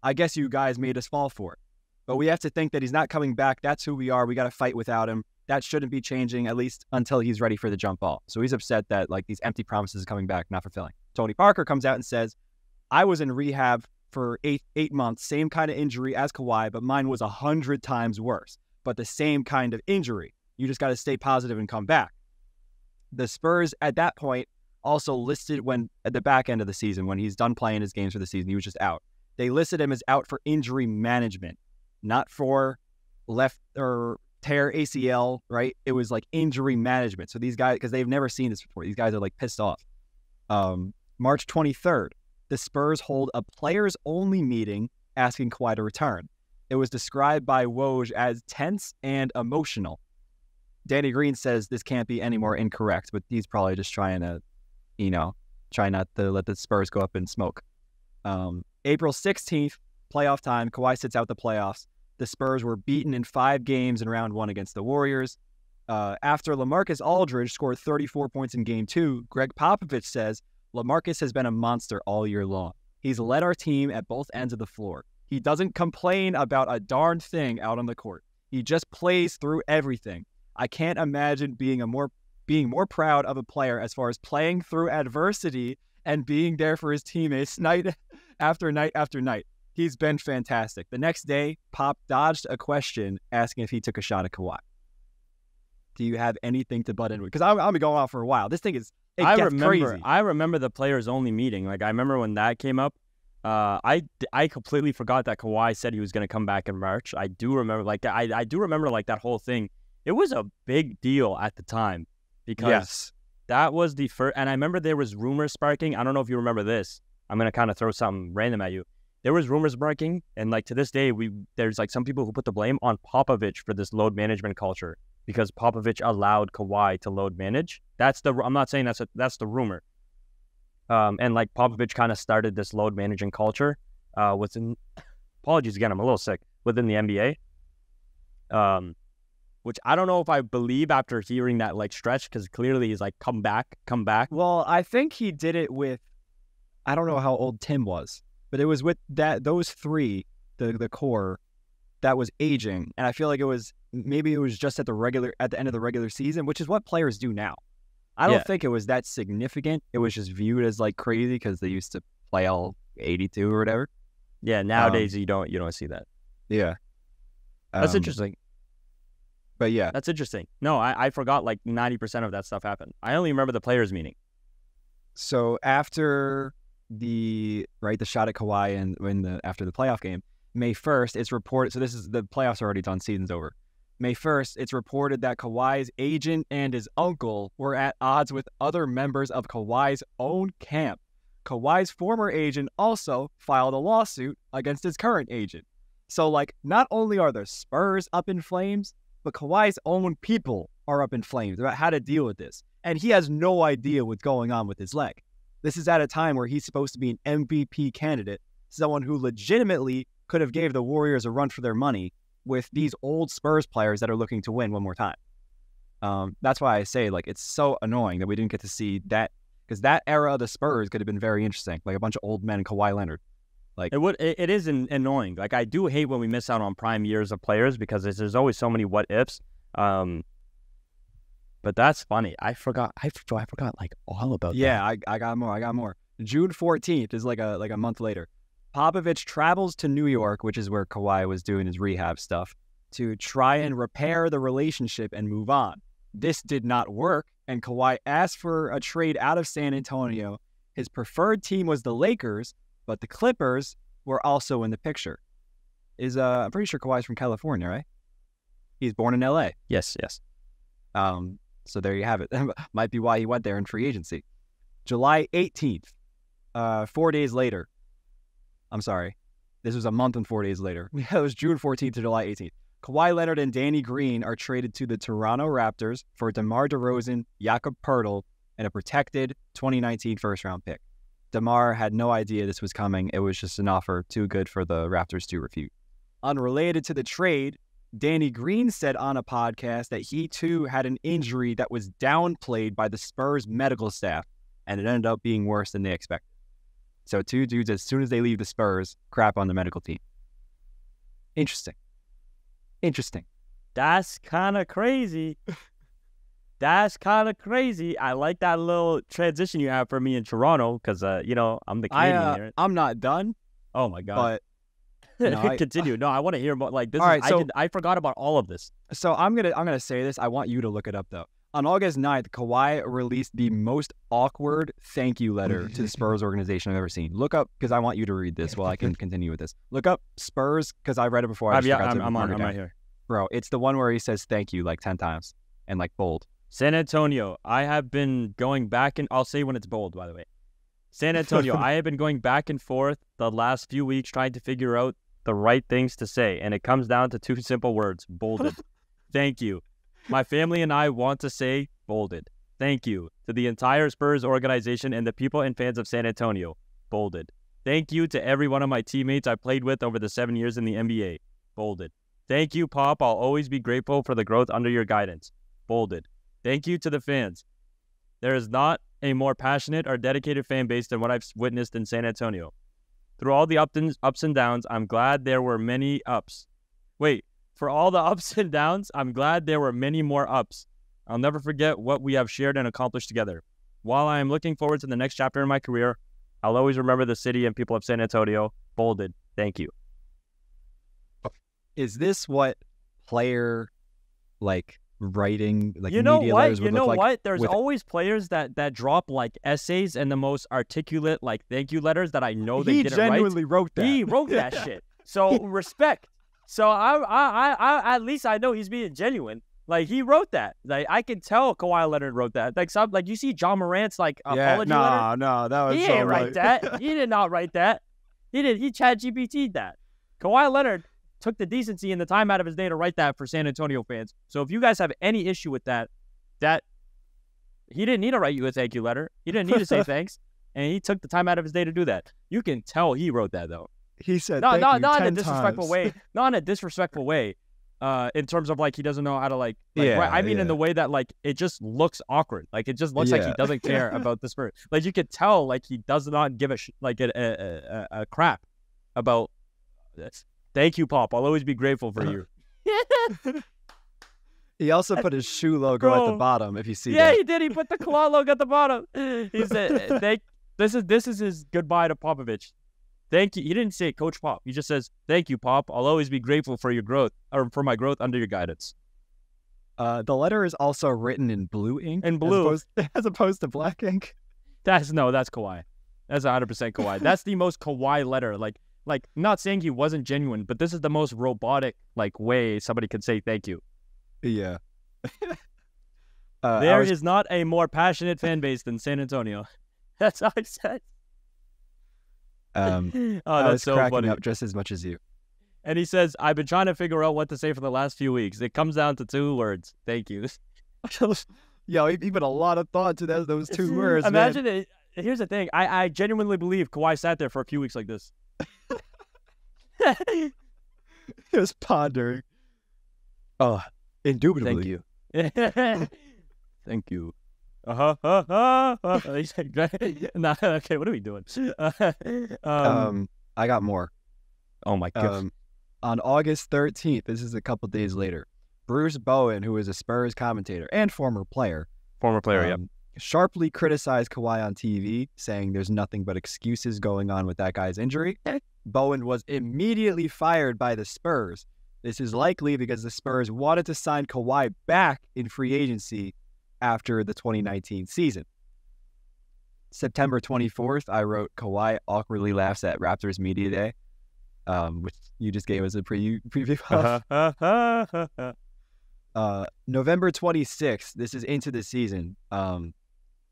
I guess you guys made us fall for it. But we have to think that he's not coming back. That's who we are. We got to fight without him. That shouldn't be changing, at least until he's ready for the jump ball. So he's upset that, like, these empty promises are coming back, not fulfilling. Tony Parker comes out and says, I was in rehab for eight months, same kind of injury as Kawhi, but mine was 100 times worse. But the same kind of injury. You just got to stay positive and come back. The Spurs at that point also listed when at the back end of the season, when he's done playing his games for the season, he was just out. They listed him as out for injury management, not for left or tear ACL, right? It was like injury management. So these guys, because they've never seen this before, these guys are like pissed off. March 23rd, the Spurs hold a players-only meeting asking Kawhi to return. It was described by Woj as tense and emotional. Danny Green says this can't be any more incorrect, but he's probably just trying to, try not to let the Spurs go up in smoke. April 16th, playoff time, Kawhi sits out the playoffs. The Spurs were beaten in 5 games in round 1 against the Warriors. After LaMarcus Aldridge scored 34 points in game 2, Greg Popovich says, LaMarcus has been a monster all year long. He's led our team at both ends of the floor. He doesn't complain about a darn thing out on the court. He just plays through everything. I can't imagine being more proud of a player as far as playing through adversity and being there for his teammates night after night after night. He's been fantastic. The next day, Pop dodged a question asking if he took a shot at Kawhi. Do you have anything to butt in with? Because I'll be going on for a while. This thing is, crazy. I remember the players only meeting. Like, I remember when that came up. I completely forgot that Kawhi said he was going to come back in March. I do remember, I do remember that whole thing. It was a big deal at the time because that was the first. And I remember there was rumors sparking. I don't know if you remember this. I'm going to kind of throw something random at you. There was rumors sparking, and to this day, there's some people who put the blame on Popovich for this load management culture because Popovich allowed Kawhi to load manage. I'm not saying that's the rumor. And Popovich kind of started this load managing culture within. Apologies again, I'm a little sick within the NBA. Which I don't know if I believe after hearing that stretch, because clearly he's come back. Well, I think he did it with, I don't know how old Tim was, but it was with those 3, the core, that was aging, and I feel like it was just at the end of the regular season, which is what players do now. I don't think it was that significant. It was just viewed as crazy because they used to play all 82 or whatever. Yeah, nowadays you don't see that. Yeah, that's interesting. But yeah, that's interesting. No, I forgot 90% of that stuff happened. I only remember the players meeting. So after the shot at Kawhi and after the playoff game, May 1st, it's reported. So this is the playoffs are already done. Season's over. May 1st, it's reported that Kawhi's agent and his uncle were at odds with other members of Kawhi's own camp. Kawhi's former agent also filed a lawsuit against his current agent. So, like, not only are the Spurs up in flames, but Kawhi's own people are up in flames about how to deal with this. And he has no idea what's going on with his leg. This is at a time where he's supposed to be an MVP candidate, someone who legitimately could have gave the Warriors a run for their money with these old Spurs players that are looking to win one more time. That's why I say, like, it's so annoying that we didn't get to see that, because that era of the Spurs could have been very interesting, like a bunch of old men, Kawhi Leonard. Like, it is annoying. Like, I do hate when we miss out on prime years of players because there's always so many what ifs. But that's funny. I forgot like all about that. Yeah, I got more. June 14th is like a month later. Popovich travels to New York, which is where Kawhi was doing his rehab stuff, to try and repair the relationship and move on. This did not work, and Kawhi asked for a trade out of San Antonio. His preferred team was the Lakers, but the Clippers were also in the picture. I'm pretty sure Kawhi's from California, right? He's born in LA. Yes. So there you have it. Might be why he went there in free agency. July 18th, 4 days later. I'm sorry. This was a month and 4 days later. It was June 14th to July 18th. Kawhi Leonard and Danny Green are traded to the Toronto Raptors for DeMar DeRozan, Jakob Poeltl, and a protected 2019 first-round pick. DeMar had no idea this was coming. It was just an offer too good for the Raptors to refute. Unrelated to the trade, Danny Green said on a podcast that he too had an injury that was downplayed by the Spurs medical staff, and it ended up being worse than they expected. So two dudes, as soon as they leave the Spurs, crap on the medical team. Interesting. That's kind of crazy. I like that little transition you have for me in Toronto because, I'm the Canadian here. I'm not done. Oh, my God. But continue. No, I want to hear more. Like, this all right, I forgot about all of this. So I'm gonna say this. I want you to look it up, though. On August 9th, Kawhi released the most awkward thank you letter to the Spurs organization I've ever seen. Look up, because I want you to read this while I can continue with this. Look up Spurs, because I read it before. I'm right here. Bro, it's the one where he says thank you like 10 times and like bold. San Antonio, I have been going back and I'll say when it's bold, by the way. San Antonio, I have been going back and forth the last few weeks trying to figure out the right things to say, and it comes down to two simple words: bolded. Thank you. My family and I want to say bolded. Thank you to the entire Spurs organization and the people and fans of San Antonio. Bolded. Thank you to every one of my teammates I played with over the 7 years in the NBA. Bolded. Thank you, Pop. I'll always be grateful for the growth under your guidance. Bolded. Thank you to the fans. There is not a more passionate or dedicated fan base than what I've witnessed in San Antonio. Through all the ups and downs, I'm glad there were many ups. For all the ups and downs, I'm glad there were many more ups. I'll never forget what we have shared and accomplished together. While I am looking forward to the next chapter in my career, I'll always remember the city and people of San Antonio. Bolded. Thank you. Is this what player, writing, you know media what? letters would you know look like? what? There's always players that drop essays and the most articulate thank you letters that I know they didn't write. He genuinely wrote that. He wrote that shit. So respect. So I at least I know he's being genuine. He wrote that. I can tell Kawhi Leonard wrote that. You see John Morant's apology letter. No, that was he so ain't write that. He did not write that. He Chat GPT'd that. Kawhi Leonard took the decency and the time out of his day to write that for San Antonio fans. So if you guys have any issue with that he didn't need to write you a thank you letter. He didn't need to say thanks, and he took the time out of his day to do that. You can tell he wrote that though. He said not in a disrespectful way. Not in a disrespectful way. In terms of he doesn't know how to write. I mean in the way that it just looks awkward. It just looks like he doesn't care about the Spurs. You could tell he does not give a crap about this. Thank you, Pop. I'll always be grateful for you. He also put his shoe logo at the bottom, if you see that. Yeah, he did. He put the claw logo at the bottom. He said, this is his goodbye to Popovich. Thank you. He didn't say Coach Pop. He just says, thank you, Pop. I'll always be grateful for your growth, or for my growth under your guidance. The letter is also written in blue ink. In blue. As opposed to black ink. That's Kawhi. That's 100% Kawhi. That's the most Kawhi letter. Not saying he wasn't genuine, but this is the most robotic way somebody could say thank you. Yeah. There is not a more passionate fan base than San Antonio. That's how I said. I was so cracking funny up just as much as you. And he says, I've been trying to figure out what to say for the last few weeks. It comes down to 2 words. Thank you. Yo, he put a lot of thought to those 2 words. Imagine it. Here's the thing. I genuinely believe Kawhi sat there for a few weeks like this. He was pondering. Oh, indubitably. Thank you. Thank you. He's like, nah, okay, what are we doing? I got more. Oh my God. On August 13th, this is a couple days later, Bruce Bowen, who is a Spurs commentator and former player, Yep. sharply criticized Kawhi on TV, saying there's nothing but excuses going on with that guy's injury. Bowen was immediately fired by the Spurs. This is likely because the Spurs wanted to sign Kawhi back in free agency after the 2019 season. September 24th, I wrote, Kawhi awkwardly laughs at Raptors Media Day, which you just gave us a preview of. November 26th, this is into the season.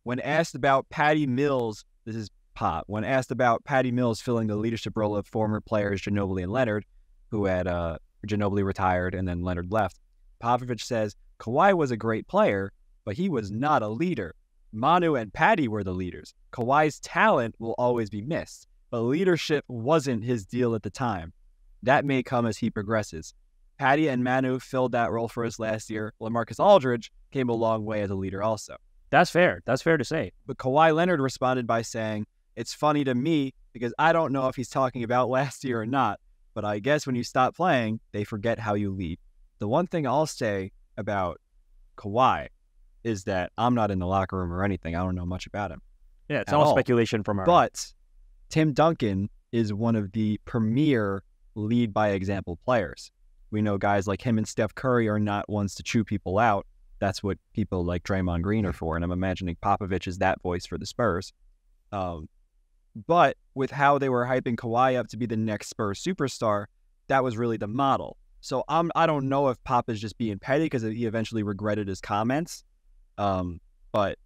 When asked about Patty Mills, this is Pop, when asked about Patty Mills filling the leadership role of former players Ginobili and Leonard, who had Ginobili retired and then Leonard left, Popovich says, Kawhi was a great player, but he was not a leader. Manu and Patty were the leaders. Kawhi's talent will always be missed, but leadership wasn't his deal at the time. That may come as he progresses. Patty and Manu filled that role for us last year. LaMarcus Aldridge came a long way as a leader also. That's fair. That's fair to say. But Kawhi Leonard responded by saying, it's funny to me because I don't know if he's talking about last year or not, but I guess when you stop playing, they forget how you lead. The one thing I'll say about Kawhi is that I'm not in the locker room or anything. I don't know much about him. Yeah, it's all speculation from our... But Tim Duncan is one of the premier lead by example players. We know guys like him and Steph Curry are not ones to chew people out. That's what people like Draymond Green are for, and I'm imagining Popovich is that voice for the Spurs. But with how they were hyping Kawhi up to be the next Spurs superstar, that was really the model. So I don't know if Pop is just being petty because he eventually regretted his comments, but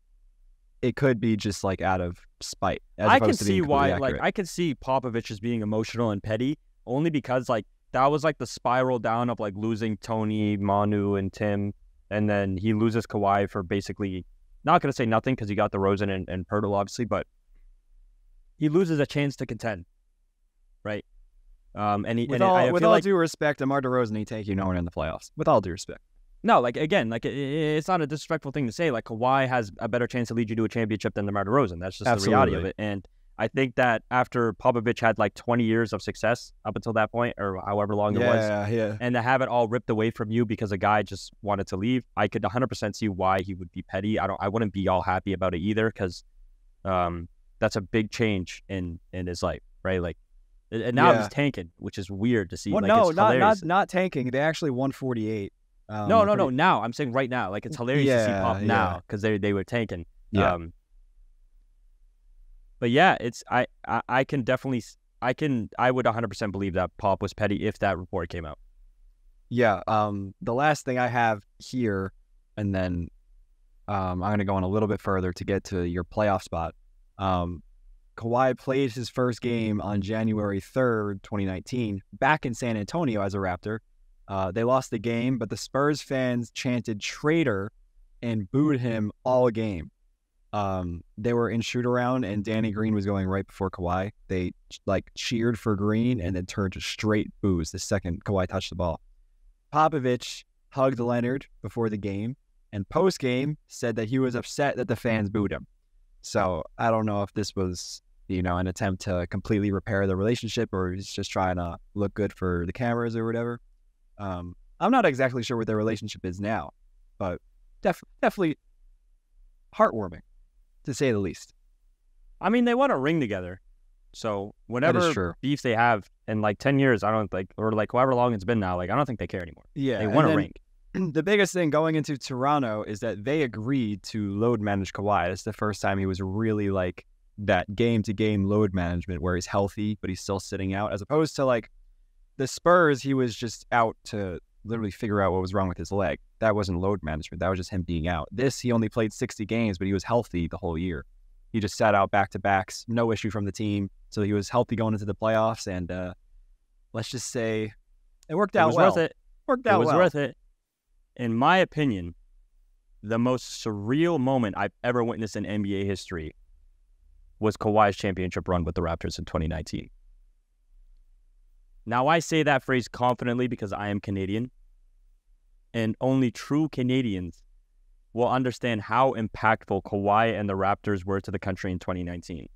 it could be just like out of spite. I can see why. Like I can see Popovich as being emotional and petty only because like that was like the spiral down of like losing Tony, Manu, and Tim, and then he loses Kawhi for basically not going to say nothing because he got DeRozan and Pirtle obviously, but he loses a chance to contend, right? With all due respect, DeMar DeRozan ain't take you nowhere in the playoffs. With all due respect. No, like again, like it's not a disrespectful thing to say. Like Kawhi has a better chance to lead you to a championship than DeMar DeRozan. That's just the reality of it. And I think that after Popovich had like 20 years of success up until that point, or however long it was, and to have it all ripped away from you because a guy just wanted to leave, I could 100% see why he would be petty. I wouldn't be all happy about it either because that's a big change in his life, right? Like, and now he's tanking, which is weird to see. Well, like, no, not tanking. They actually won 48. No. Now I'm saying right now, like it's hilarious to see Pop now because they were tanking. Yeah. But yeah, it's I can definitely I would 100% believe that Pop was petty if that report came out. Yeah. The last thing I have here, and then I'm going to go on a little bit further to get to your playoff spot. Kawhi played his first game on January 3rd, 2019, back in San Antonio as a Raptor. They lost the game, but the Spurs fans chanted traitor and booed him all game. They were in shoot around and Danny Green was going right before Kawhi. They like cheered for Green and then turned to straight boos the second Kawhi touched the ball. Popovich hugged Leonard before the game and post game said that he was upset that the fans booed him. So I don't know if this was, an attempt to completely repair the relationship or he's just trying to look good for the cameras or whatever. I'm not exactly sure what their relationship is now, but definitely heartwarming, to say the least. I mean, they won a ring together. So whatever beef they have in like 10 years, I don't think, or like however long it's been now, like I don't think they care anymore. Yeah. They won a ring. The biggest thing going into Toronto is that they agreed to load manage Kawhi. That's the first time he was really like that game-to-game load management where he's healthy, but he's still sitting out, as opposed to like the Spurs, he was just out to literally figure out what was wrong with his leg. That wasn't load management. That was just him being out. This, he only played 60 games, but he was healthy the whole year. He just sat out back-to-backs, no issue from the team. So he was healthy going into the playoffs, and let's just say It worked It out was well. worth it. Worked It out was well. worth it. In my opinion, the most surreal moment I've ever witnessed in NBA history was Kawhi's championship run with the Raptors in 2019. Now, I say that phrase confidently because I am Canadian, and only true Canadians will understand how impactful Kawhi and the Raptors were to the country in 2019.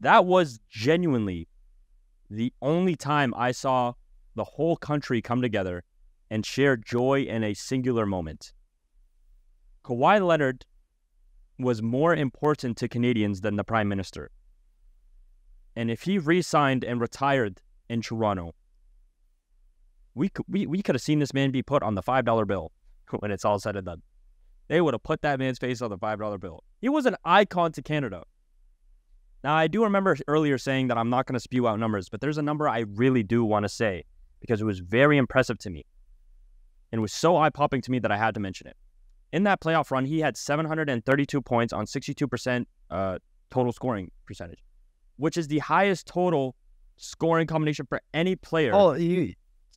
That was genuinely the only time I saw the whole country come together and share joy in a singular moment. Kawhi Leonard was more important to Canadians than the Prime Minister. And if he re-signed and retired in Toronto, we could have seen this man be put on the $5 bill when it's all said and done. They would have put that man's face on the $5 bill. He was an icon to Canada. Now, I do remember earlier saying that I'm not going to spew out numbers, but there's a number I really do want to say because it was very impressive to me. And it was so eye-popping to me that I had to mention it. In that playoff run, he had 732 points on 62% total scoring percentage, which is the highest total scoring combination for any player. Oh,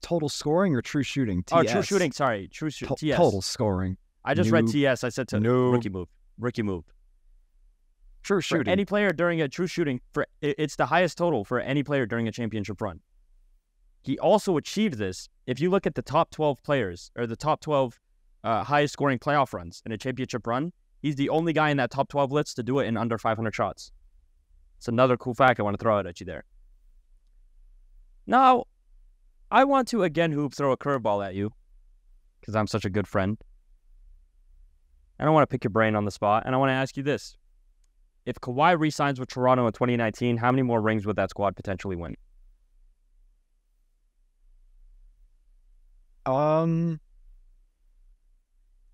total scoring or true shooting? TS. Oh, true shooting. Sorry, true shooting. TS. Total scoring. I just read TS. I said to rookie move. True shooting. For any player during a true shooting, it's the highest total for any player during a championship run. He also achieved this. If you look at the top 12 players or the top 12 highest scoring playoff runs in a championship run, he's the only guy in that top 12 list to do it in under 500 shots. It's another cool fact I want to throw out at you there. Now, I want to again throw a curveball at you because I'm such a good friend. I don't want to pick your brain on the spot, and I want to ask you this. If Kawhi re-signs with Toronto in 2019, how many more rings would that squad potentially win?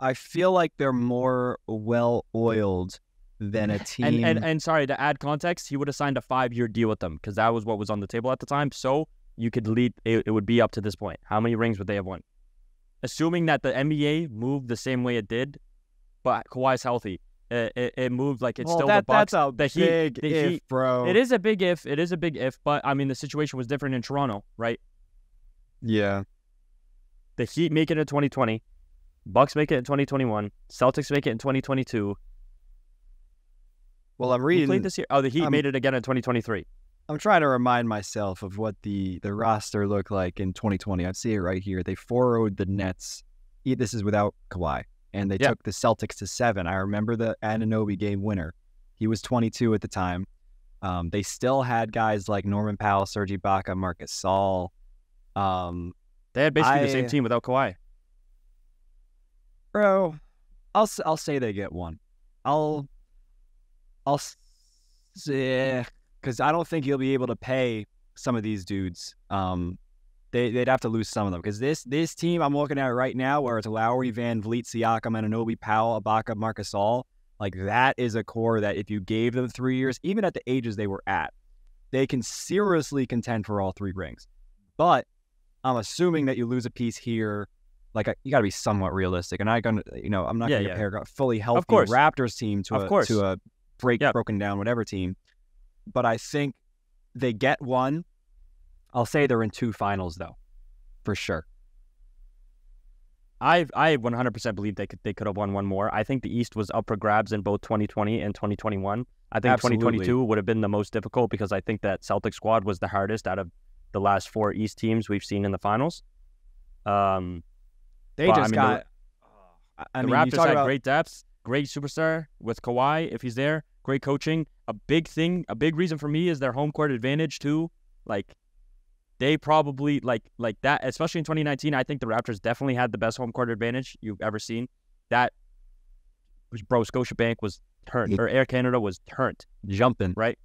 I feel like they're more well-oiled than a team. And sorry, to add context, he would have signed a 5-year deal with them because that was what was on the table at the time. So you could lead, it would be up to this point. How many rings would they have won? Assuming that the NBA moved the same way it did, but Kawhi's healthy. It moved like it's still the Bucks. That's a big if, bro. It is a big if. It is a big if, but I mean, the situation was different in Toronto, right? Yeah. The Heat make it in 2020. Bucks make it in 2021. Celtics make it in 2022. Well, I'm reading. Who played this year? Oh, the Heat made it again in 2023. I'm trying to remind myself of what the roster looked like in 2020. I see it right here. They 4-0'd the Nets. This is without Kawhi. And they took the Celtics to 7. I remember the Anunoby game winner. He was 22 at the time. They still had guys like Norman Powell, Serge Ibaka, Marcus Gasol. They had basically the same team without Kawhi. Bro, I'll say they get one. I'll say, because I don't think you'll be able to pay some of these dudes. They'd have to lose some of them because this team I'm looking at right now, where it's Lowry, Van Vliet, Siakam, Anunoby, Powell, Ibaka, Marcus Gasol, like that is a core that if you gave them 3 years, even at the ages they were at, they can seriously contend for all 3 rings. But I'm assuming that you lose a piece here. Like you got to be somewhat realistic, and I'm not going to compare a fully healthy Raptors team to a broken down whatever team. But I think they get one. I'll say they're in 2 finals though, for sure. I 100% believe they could have won one more. I think the East was up for grabs in both 2020 and 2021. I think 2022 would have been the most difficult because I think that Celtic squad was the hardest out of the last 4 East teams we've seen in the finals. The Raptors had great depth, great superstar with Kawhi if he's there, great coaching. A big reason for me is their home court advantage too. Like they probably like that, especially in 2019. I think the Raptors definitely had the best home court advantage you've ever seen. That was Scotiabank was turned, or Air Canada was turned, jumping right.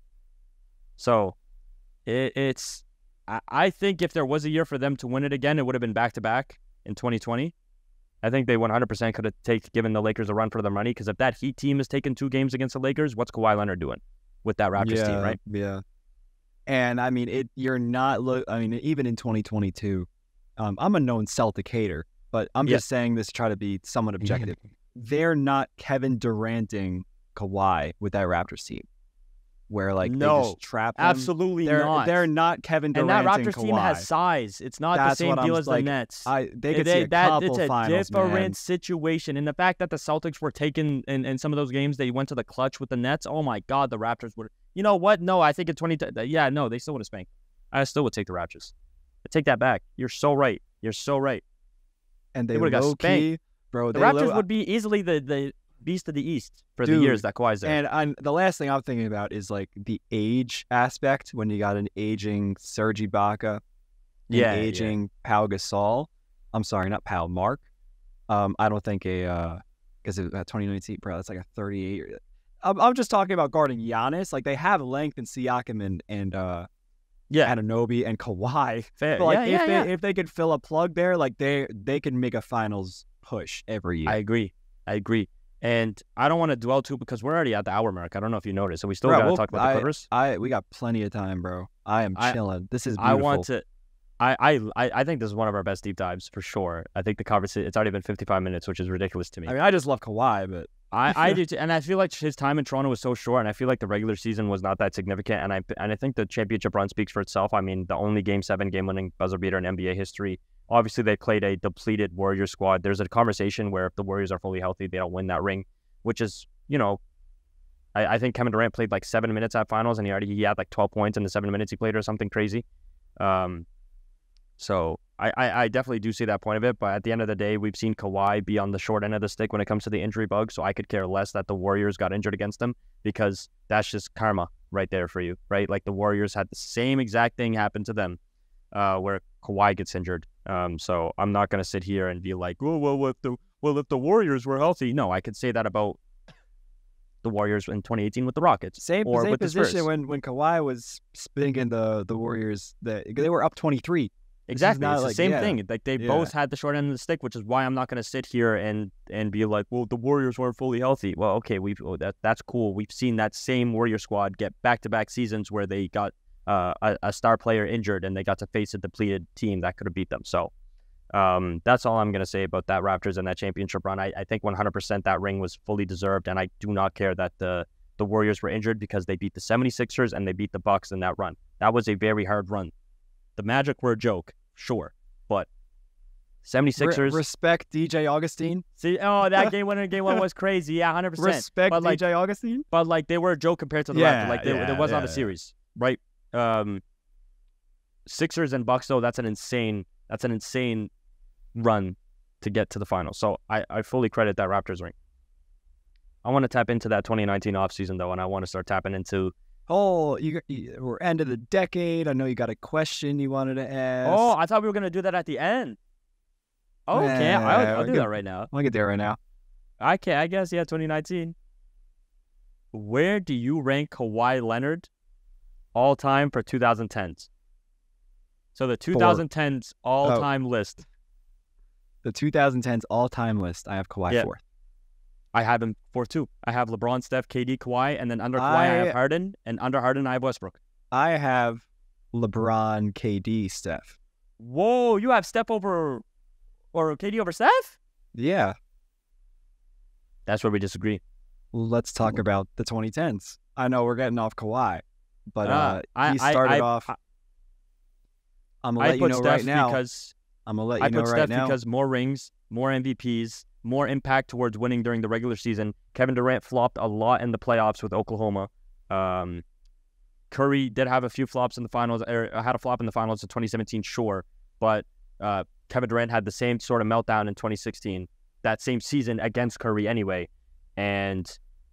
So it's. I think if there was a year for them to win it again, it would have been back-to-back in 2020. I think they 100% could have given the Lakers a run for their money because if that Heat team has taken 2 games against the Lakers, what's Kawhi Leonard doing with that Raptors team, right? Yeah. And I mean, even in 2022, I'm a known Celtic hater, but I'm just saying this to try to be somewhat objective. They're not Kevin Duranting Kawhi with that Raptors team. where like they No, just trap them. absolutely not. They're not Kevin And Durant that and Raptors team Kawhi. has size. It's not That's the same what deal I'm as like, the Nets. They could see a couple it's a finals, different man. situation. And the fact that the Celtics were taken in some of those games, they went to the clutch with the Nets. Oh my God, the Raptors would. You know what? No, I think in 20. Yeah, no, they still would have spanked. I still would take the Raptors. I take that back. You're so right. You're so right. And they would have got low key, spanked. bro. The Raptors would be easily the beast of the East for the years that Kawhi's there. And the last thing I'm thinking about is like the age aspect when you got an aging Serge Ibaka, aging Pau Gasol. I'm sorry, not Pau, Mark. I don't think because at 2019, bro, that's like a 38. I'm just talking about guarding Giannis. Like they have length in Siakam and Anunoby and Kawhi. Fair. But like if they could fill a plug there, like they can make a finals push every year. I agree. And I don't want to dwell too because we're already at the hour mark. I don't know if you noticed. So we still got to talk about the Clippers. We got plenty of time, bro. I am chilling. This is beautiful. I want to. I think this is one of our best deep dives for sure. I think the conversation. It's already been 55 minutes, which is ridiculous to me. I mean, I just love Kawhi, but I do too, and I feel like his time in Toronto was so short, and I feel like the regular season was not that significant, and I think the championship run speaks for itself. I mean, the only Game 7 game-winning buzzer beater in NBA history. Obviously, they played a depleted Warriors squad. There's a conversation where if the Warriors are fully healthy, they don't win that ring, which is, I think Kevin Durant played like 7 minutes at finals, and he had like 12 points in the 7 minutes he played or something crazy. So I definitely do see that point of it, but at the end of the day, we've seen Kawhi be on the short end of the stick when it comes to the injury bug, so I could care less that the Warriors got injured against them because that's just karma right there for you, right? Like the Warriors had the same exact thing happen to them where Kawhi gets injured. So I'm not going to sit here and be like, if the Warriors were healthy. No, I could say that about the Warriors in 2018 with the Rockets. Same with position when Kawhi was spinning the Warriors. They were up 23. Exactly. It's the same thing. Like they both had the short end of the stick, which is why I'm not going to sit here and be like, well, the Warriors weren't fully healthy. Well, okay, that's cool. We've seen that same Warrior squad get back-to-back seasons where they got a star player injured and they got to face a depleted team that could have beat them. So that's all I'm going to say about that Raptors and that championship run. I think 100% that ring was fully deserved, and I do not care that the Warriors were injured because they beat the 76ers and they beat the Bucks in that run. That was a very hard run. The Magic were a joke. Sure, but 76ers... Respect DJ Augustine. See, that game one was crazy. Yeah, 100%. Respect but DJ Augustine. But like they were a joke compared to the Raptors. Like there was not a series, right? Sixers and Bucks, though, that's an insane run to get to the finals. So I fully credit that Raptors ring. I want to tap into that 2019 offseason, though, and I want to start tapping into... we're end of the decade. I know you got a question you wanted to ask. Oh, I thought we were going to do that at the end. Oh, okay. I'll do that right now. I'll get there right now. I guess, 2019. Where do you rank Kawhi Leonard all time for 2010s? So the 2010s all-time list. The 2010s all-time list, I have Kawhi fourth. I have him 4th too. I have LeBron, Steph, KD, Kawhi, and then under Kawhi I have Harden, and under Harden I have Westbrook. I have LeBron, KD, Steph. Whoa, you have Steph over or KD over Steph? Yeah. That's where we disagree. Let's talk about the 2010s. I know we're getting off Kawhi, but he started off. I'm gonna let you know right now. I'm gonna let you know right now. I put Steph because more rings, more MVPs, more impact towards winning during the regular season. Kevin Durant flopped a lot in the playoffs with Oklahoma. Curry did have a few flops in the finals, or had a flop in the finals of 2017, sure. But Kevin Durant had the same sort of meltdown in 2016, that same season against Curry anyway. And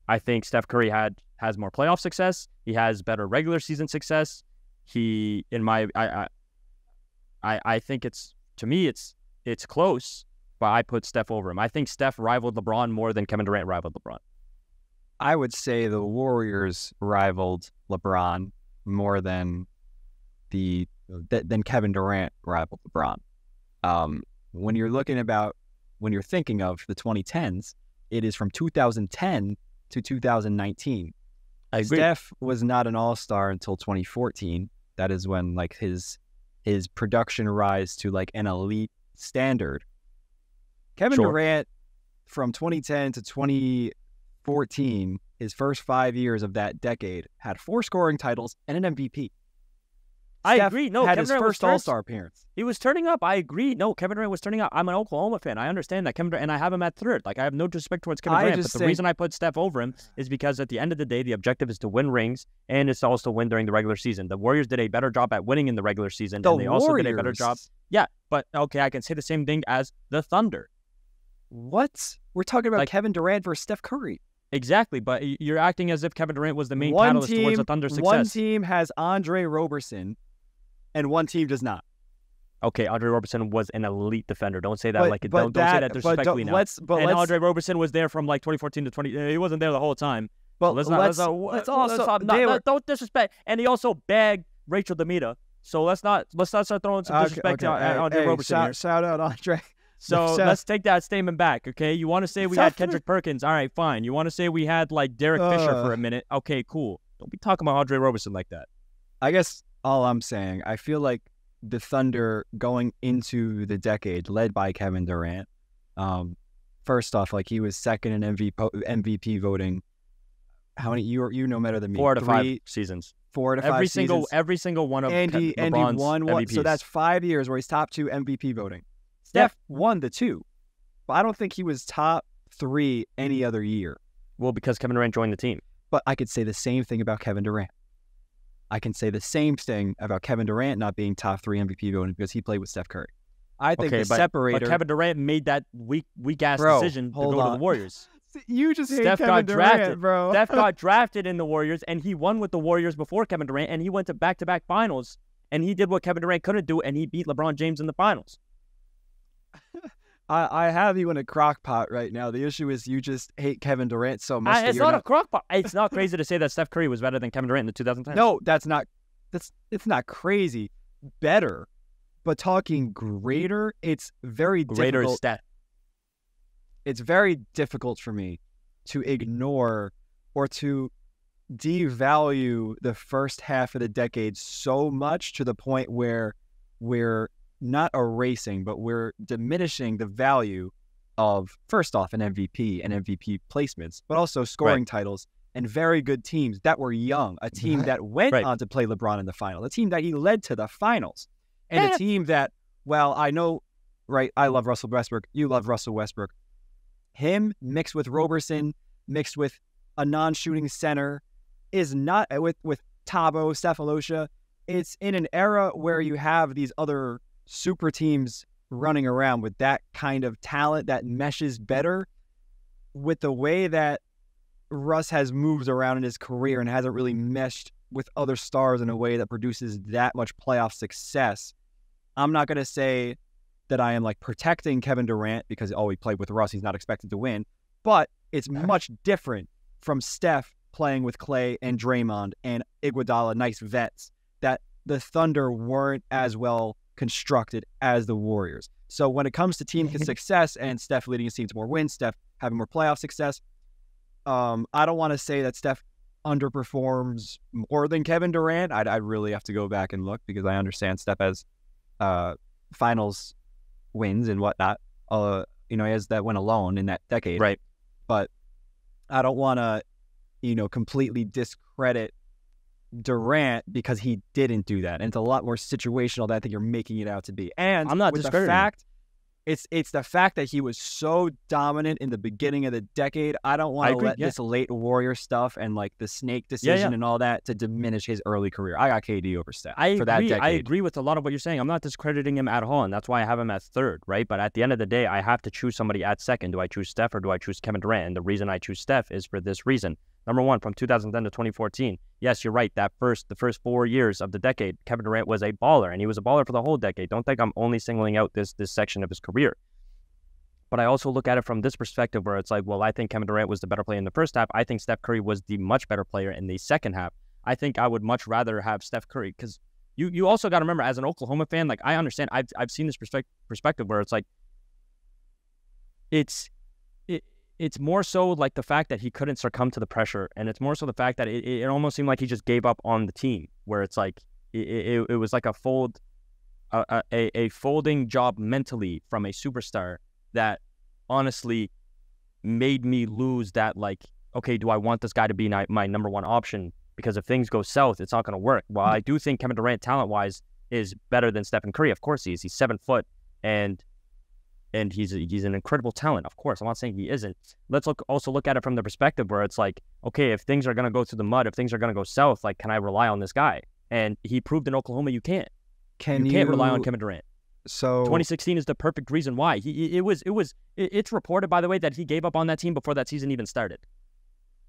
I think Steph Curry has more playoff success. He has better regular season success. I think to me it's close, but I put Steph over him. I think Steph rivaled LeBron more than Kevin Durant rivaled LeBron. I would say the Warriors rivaled LeBron more than Kevin Durant rivaled LeBron. When you're thinking of the 2010s, it is from 2010 to 2019. I agree. Steph was not an all-star until 2014. That is when like his production rise to like an elite standard. Kevin Durant from 2010 to 2014 2014, his first 5 years of that decade, had 4 scoring titles and an MVP. I Steph agree. No, had Kevin his Durant first was All-Star appearance. He was turning up. I agree. No, Kevin Durant was turning up. I'm an Oklahoma fan. I understand that Kevin Durant, and I have him at third. Like, I have no disrespect towards Kevin Durant, but the reason I put Steph over him is because at the end of the day, the objective is to win rings, and it's also win during the regular season. The Warriors did a better job at winning in the regular season, and they also did a better job. Yeah, but okay, I can say the same thing as the Thunder. What? We're talking about Kevin Durant versus Steph Curry. Exactly, but you're acting as if Kevin Durant was the main catalyst towards the Thunder's success. One team has Andre Roberson, and one team does not. Okay, Andre Roberson was an elite defender. Don't say that don't say that disrespectfully now. Andre Roberson was there from like 2014 to 20. He wasn't there the whole time. But don't disrespect. And he also bagged Rachel Demita. So let's not start throwing some disrespect on Andre Roberson. Shout out Andre. So let's take that statement back, okay? You want to say we had Kendrick Perkins? All right, fine. You want to say we had like Derek Fisher for a minute? Okay, cool. Don't be talking about Andre Roberson like that. I guess all I'm saying, I feel like the Thunder going into the decade led by Kevin Durant. First off, like he was second in MVP voting. How many? You know better than me. 4 to 5 seasons. 4 to 5 seasons. Every single one of LeBron's MVPs. So that's 5 years where he's top 2 MVP voting. Steph won the 2, but I don't think he was top 3 any other year. Well, because Kevin Durant joined the team. But I could say the same thing about Kevin Durant. I can say the same thing about Kevin Durant not being top 3 MVP voting because he played with Steph Curry. I think separator. But Kevin Durant made that weak ass decision to go to the Warriors. You just hate Kevin Durant, bro. Steph got drafted in the Warriors, and he won with the Warriors before Kevin Durant, and he went to back-to-back finals, and he did what Kevin Durant couldn't do, and he beat LeBron James in the finals. I have you in a crock pot right now. The issue is you just hate Kevin Durant so much. It's not a crock pot. It's not crazy to say that Steph Curry was better than Kevin Durant in the 2010s. No, it's not crazy. Better. But talking greater, it's very greater difficult. Steph. It's very difficult for me to ignore or to devalue the first half of the decade so much to the point where we're not erasing, but we're diminishing the value of, first off, an MVP and MVP placements, but also scoring titles and very good teams that were young, a team that went on to play LeBron in the final, a team that he led to the finals, and a team that, well, I know, I love Russell Westbrook. You love Russell Westbrook. Him mixed with Roberson, mixed with a non-shooting center, is not, with Tabo, Cephalosha, it's in an era where you have these other super teams running around with that kind of talent that meshes better with the way that Russ has moved around in his career and hasn't really meshed with other stars in a way that produces that much playoff success. I'm not going to say that I am like protecting Kevin Durant because, he played with Russ, he's not expected to win, but it's much different from Steph playing with Clay and Draymond and Iguodala, nice vets, that the Thunder weren't as well constructed as the Warriors. So when it comes to team success and Steph leading his team to more wins, Steph having more playoff success, I don't want to say that Steph underperforms more than Kevin Durant. I'd really have to go back and look because I understand Steph has finals wins and whatnot. He has that win alone in that decade. Right. But I don't want to, completely discredit Durant because he didn't do that. And it's a lot more situational than I think you're making it out to be. And I'm not discrediting. It's the fact that he was so dominant in the beginning of the decade. I don't want to let this late Warrior stuff and like the snake decision and all that to diminish his early career. I got KD over Steph for that decade. I agree with a lot of what you're saying. I'm not discrediting him at all, and that's why I have him at third, right? But at the end of the day, I have to choose somebody at second. Do I choose Steph or do I choose Kevin Durant? And the reason I choose Steph is for this reason. Number one, from 2010 to 2014, yes, you're right. The first 4 years of the decade, Kevin Durant was a baller, and he was a baller for the whole decade. Don't think I'm only singling out this section of his career. But I also look at it from this perspective where it's like, well, I think Kevin Durant was the better player in the first half. I think Steph Curry was the much better player in the second half. I think I would much rather have Steph Curry because you also got to remember, as an Oklahoma fan, like I understand, I've seen this perspective where it's like, it's more so like the fact that he couldn't succumb to the pressure, and it's more so the fact that it almost seemed like he just gave up on the team, where it's like it was like a folding job mentally from a superstar that honestly made me lose that, like, okay, do I want this guy to be my number one option? Because if things go south, it's not going to work. While I do think Kevin Durant, talent-wise, is better than Stephen Curry. Of course he is. He's 7 foot, and he's an incredible talent. Of course, I'm not saying he isn't. Let's also look at it from the perspective where it's like, okay, if things are going to go through the mud, if things are going to go south, like, can I rely on this guy? And he proved in Oklahoma you can't. You can't rely on Kevin Durant. So 2016 is the perfect reason why. It's reported, by the way, that he gave up on that team before that season even started.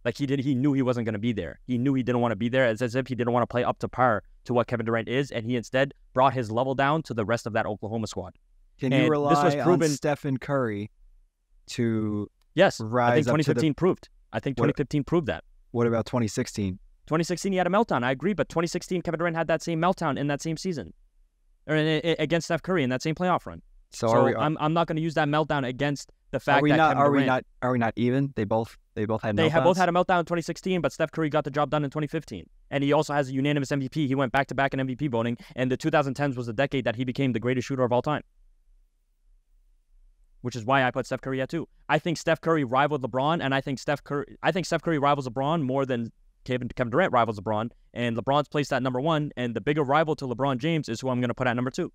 Like, he knew he wasn't going to be there. He knew he didn't want to be there. It's as if he didn't want to play up to par to what Kevin Durant is, and he instead brought his level down to the rest of that Oklahoma squad. Can you rely on Stephen Curry to yes, rise I think 2015 up to proved. I think 2015 proved that. What about 2016? 2016, he had a meltdown. I agree, but 2016, Kevin Durant had that same meltdown in that same season, or against Steph Curry in that same playoff run. So I'm not going to use that meltdown against the fact that Kevin Durant. Are we not even? They both had meltdowns? They have both had a meltdown in 2016, but Steph Curry got the job done in 2015. And he also has a unanimous MVP. He went back-to-back in MVP voting, and the 2010s was the decade that he became the greatest shooter of all time. Which is why I put Steph Curry at 2. I think Steph Curry rivaled LeBron, and I think Steph Curry rivals LeBron more than Kevin Durant rivals LeBron, and LeBron's placed at number 1, and the bigger rival to LeBron James is who I'm going to put at number 2.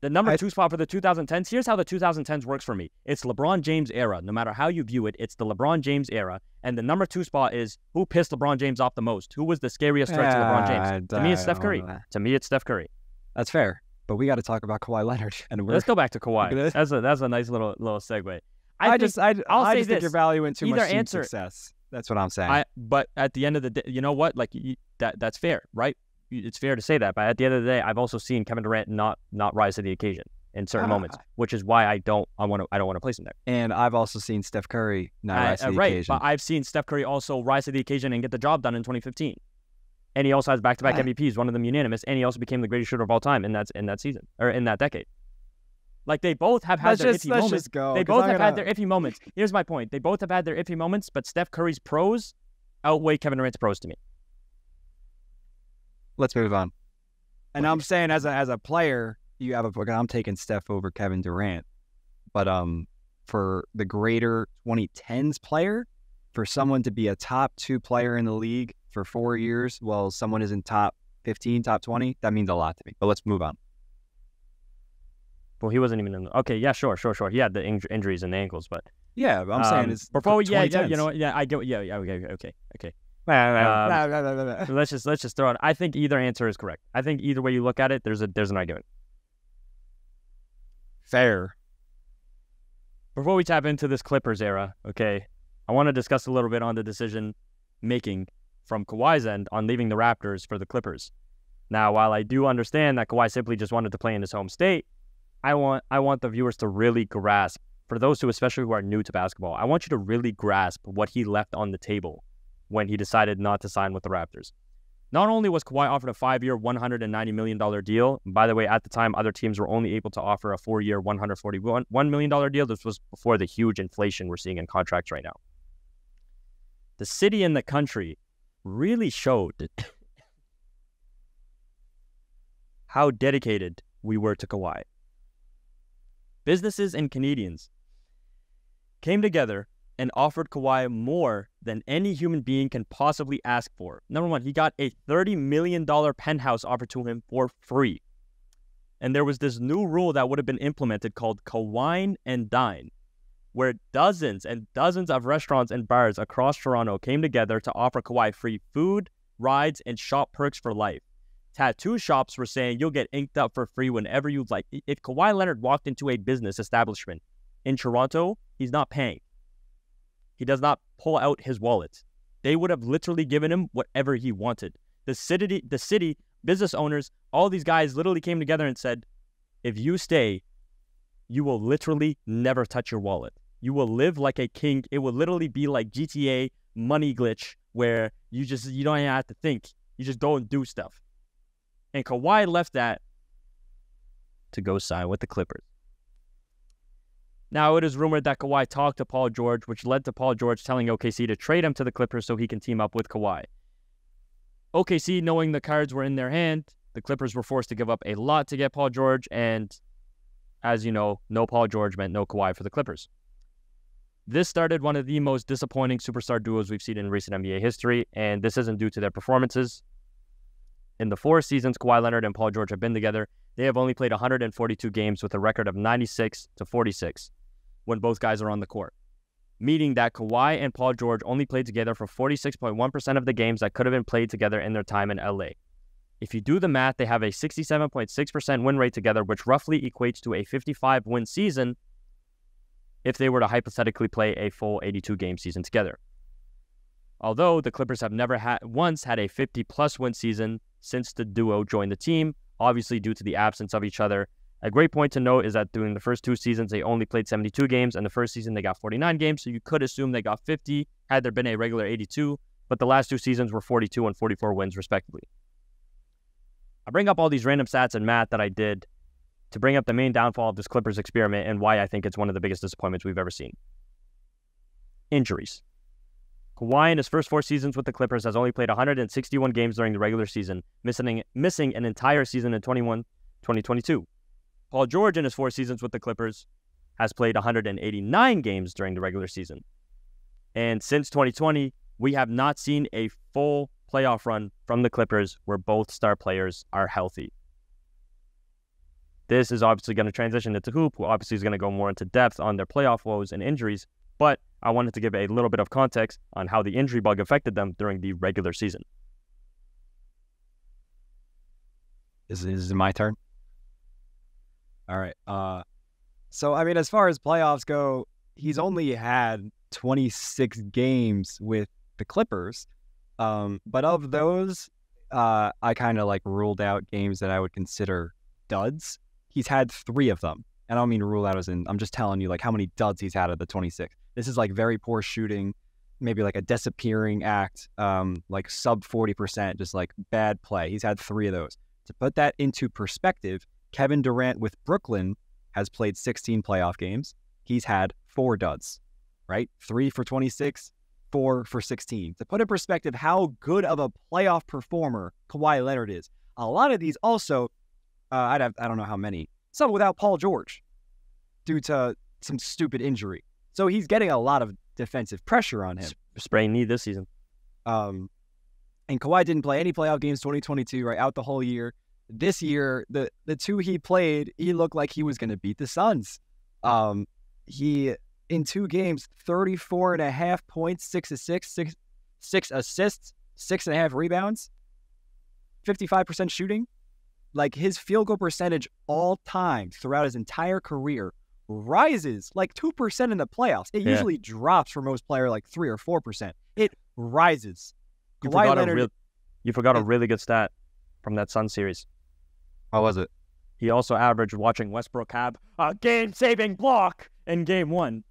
The number 2 spot for the 2010s, here's how the 2010s works for me. It's LeBron James era. No matter how you view it, it's the LeBron James era. And the number 2 spot is who pissed LeBron James off the most? Who was the scariest threat to LeBron James? To me, it's Steph Curry. To me, it's Steph Curry. That's fair. But we got to talk about Kawhi Leonard. And let's go back to Kawhi. That's a nice little segue. I just think you're valuing too much team success. That's what I'm saying. But at the end of the day, you know what? Like, that's fair, right? It's fair to say that. But at the end of the day, I've also seen Kevin Durant not rise to the occasion in certain moments, which is why I don't want to place him there. And I've also seen Steph Curry not rise to the occasion. But I've seen Steph Curry also rise to the occasion and get the job done in 2015. And he also has back-to-back MVPs, one of them unanimous, and he also became the greatest shooter of all time in that season, or in that decade. Like, they both have had their iffy moments. Just go, they both have had their iffy moments. Here's my point. They both have had their iffy moments, but Steph Curry's pros outweigh Kevin Durant's pros to me. Let's move on. And I'm saying as a player, I'm taking Steph over Kevin Durant. But for the greater 2010s player, for someone to be a top 2 player in the league for 4 years, while someone is in top 15, top 20, that means a lot to me. But let's move on. Well, he wasn't even in. Okay, yeah, sure. He had the injuries in the ankles, but yeah, but I'm saying it's before. Yeah, you know what? Yeah, I get. Yeah, okay. Let's just throw it. I think either answer is correct. I think either way you look at it, there's an argument. Fair. Before we tap into this Clippers era, okay, I want to discuss a little bit on the decision making from Kawhi's end on leaving the Raptors for the Clippers. Now, while I do understand that Kawhi simply just wanted to play in his home state, I want the viewers to really grasp, for those especially who are new to basketball, I want you to really grasp what he left on the table when he decided not to sign with the Raptors. Not only was Kawhi offered a 5-year, $190 million deal, by the way, at the time, other teams were only able to offer a 4-year, $141 million deal. This was before the huge inflation we're seeing in contracts right now. The city and the country really showed how dedicated we were to Kawhi. Businesses and Canadians came together and offered Kawhi more than any human being can possibly ask for. Number one, he got a $30 million penthouse offered to him for free. And there was this new rule that would have been implemented called Kawhi and Dine, where dozens and dozens of restaurants and bars across Toronto came together to offer Kawhi free food, rides, and shop perks for life. Tattoo shops were saying you'll get inked up for free whenever you'd like. If Kawhi Leonard walked into a business establishment in Toronto, he's not paying. He does not pull out his wallet. They would have literally given him whatever he wanted. The city, business owners, all these guys literally came together and said, if you stay, you will literally never touch your wallet. You will live like a king. It will literally be like GTA money glitch where you don't even have to think. You just go and do stuff. And Kawhi left that to go sign with the Clippers. Now, it is rumored that Kawhi talked to Paul George, which led to Paul George telling OKC to trade him to the Clippers so he can team up with Kawhi. OKC, knowing the cards were in their hand, the Clippers were forced to give up a lot to get Paul George, and as you know, no Paul George meant no Kawhi for the Clippers. This started one of the most disappointing superstar duos we've seen in recent NBA history, and this isn't due to their performances. In the 4 seasons Kawhi Leonard and Paul George have been together, they have only played 142 games with a record of 96-46 when both guys are on the court, meaning that Kawhi and Paul George only played together for 46.1% of the games that could have been played together in their time in LA. If you do the math, they have a 67.6% win rate together, which roughly equates to a 55-win season if they were to hypothetically play a full 82-game season together. Although the Clippers have never once had a 50-plus win season since the duo joined the team, obviously due to the absence of each other. A great point to note is that during the first 2 seasons, they only played 72 games, and the first season they got 49 games, so you could assume they got 50 had there been a regular 82, but the last 2 seasons were 42 and 44 wins, respectively. I bring up all these random stats and math that I did to bring up the main downfall of this Clippers experiment and why I think it's one of the biggest disappointments we've ever seen. Injuries. Kawhi in his first 4 seasons with the Clippers has only played 161 games during the regular season, missing an entire season in 2021-2022. Paul George in his 4 seasons with the Clippers has played 189 games during the regular season. And since 2020, we have not seen a full playoff run from the Clippers where both star players are healthy. This is obviously going to transition into Hoop, who obviously is going to go more into depth on their playoff woes and injuries, but I wanted to give a little bit of context on how the injury bug affected them during the regular season. Is it my turn? All right. So, I mean, as far as playoffs go, he's only had 26 games with the Clippers. But of those, I kind of like ruled out games that I would consider duds. He's had 3 of them. And I don't mean rule out as in, I'm just telling you like how many duds he's had of the 26. This is like very poor shooting, maybe like a disappearing act, like sub 40%, just like bad play. He's had 3 of those. To put that into perspective, Kevin Durant with Brooklyn has played 16 playoff games. He's had 4 duds, right? 3 for 26, 4 for 16. To put in perspective how good of a playoff performer Kawhi Leonard is. A lot of these also, I don't know how many, some without Paul George due to some stupid injury. So he's getting a lot of defensive pressure on him. Sprained knee this season. And Kawhi didn't play any playoff games 2022, right, out the whole year. This year, the 2 he played, he looked like he was going to beat the Suns. He, in 2 games, 34.5 points, 6 assists, 6.5 rebounds, 55% shooting. Like, his field goal percentage all time throughout his entire career rises like 2% in the playoffs. It usually drops for most players like 3 or 4%. It rises. You forgot a really good stat from that Sun series. What was it? He also averaged, watching Westbrook have a game-saving block in Game 1.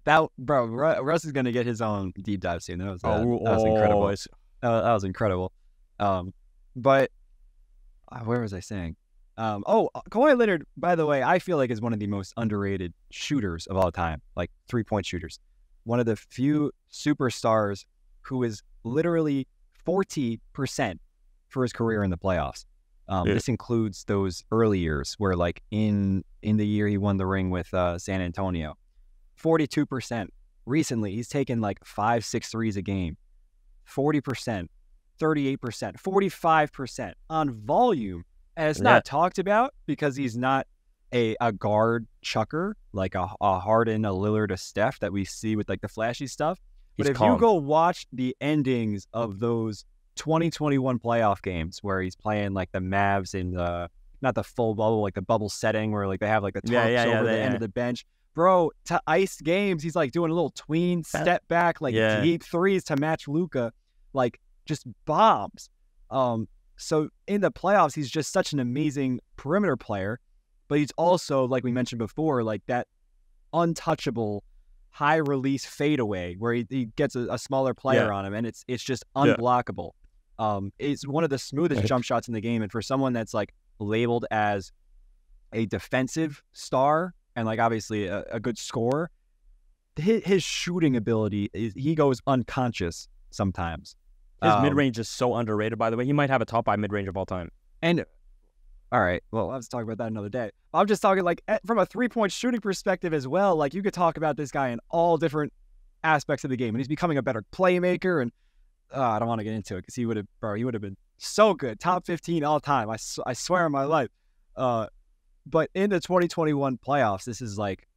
Russ is going to get his own deep dive soon. That was incredible. That was incredible. But where was I saying? Kawhi Leonard, by the way, I feel like is one of the most underrated shooters of all time, like 3-point shooters. One of the few superstars who is literally 40% for his career in the playoffs. This includes those early years where, like, in the year he won the ring with San Antonio, 42%. Recently, he's taken like 5-6 threes a game, 40%, 38%, 45% on volume. And it's not talked about because he's not a guard chucker, like a Harden, a Lillard, a Steph that we see with like the flashy stuff. But if you go watch the endings of those 2021 playoff games where he's playing like the Mavs in not the full bubble, like the bubble setting where like they have like the tarps over the end of the bench. Bro, to ice games, he's like doing a little tween step back, like deep threes to match Luka, like just bombs. So in the playoffs, he's just such an amazing perimeter player, but he's also, like we mentioned before, like that untouchable high release fadeaway where he gets a smaller player on him, and it's just unblockable. It's one of the smoothest jump shots in the game, and for someone that's like labeled as a defensive star and like obviously a good scorer, his shooting ability he goes unconscious sometimes. His mid-range is so underrated, by the way. He might have a top 5 mid-range of all time. And All right. Well, I was talking about that another day. I'm just talking like from a 3-point shooting perspective as well. Like you could talk about this guy in all different aspects of the game, and he's becoming a better playmaker. And I don't want to get into it because he would have been so good, top 15 all time. I swear on my life. But in the 2021 playoffs, this is like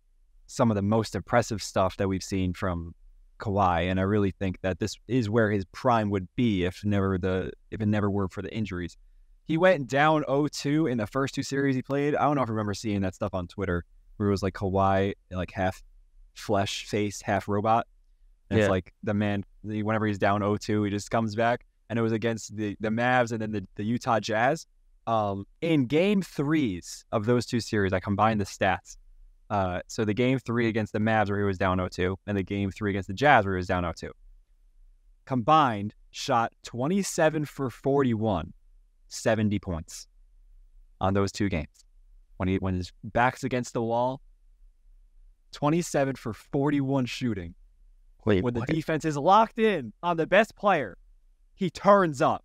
some of the most impressive stuff that we've seen from Kawhi, and I really think that this is where his prime would be if it never were for the injuries. He went down 0-2 in the first 2 series he played. I don't know if I remember seeing that stuff on Twitter where it was like Kawhi, like half flesh face, half robot. And it's like the man, whenever he's down 0-2, he just comes back. And it was against the Mavs and then the Utah Jazz. In game 3s of those 2 series, I combined the stats. So the game 3 against the Mavs where he was down 0-2 and the game 3 against the Jazz where he was down 0-2. Combined, shot 27 for 41. 70 points on those 2 games. When his back's against the wall, 27 for 41 shooting. Wait, when the defense is locked in on the best player, he turns up.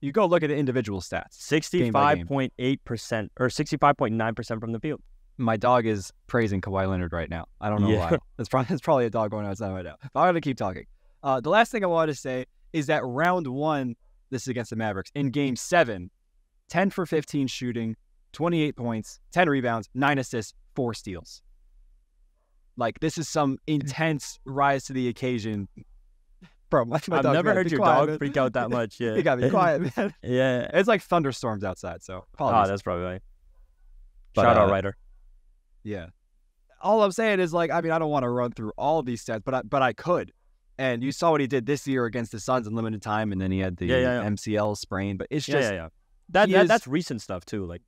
You go look at the individual stats. 65.8% or 65.9% from the field. My dog is praising Kawhi Leonard right now. I don't know why. It's probably a dog going outside right now. But I'm going to keep talking. The last thing I wanted to say is that round 1, this is against the Mavericks, in game 7, 10 for 15 shooting, 28 points, 10 rebounds, 9 assists, 4 steals. Like, this is some intense rise to the occasion. Bro, my I've never heard your dog freak out that much. Yeah. You got me quiet, man. Yeah. It's like thunderstorms outside, so apologies. That's probably right. Shout out, Ryder. Yeah. All I'm saying is, like, I mean, I don't want to run through all of these stats, but I could. And you saw what he did this year against the Suns in limited time, and then he had the MCL sprain. But it's just that's recent stuff too. Like,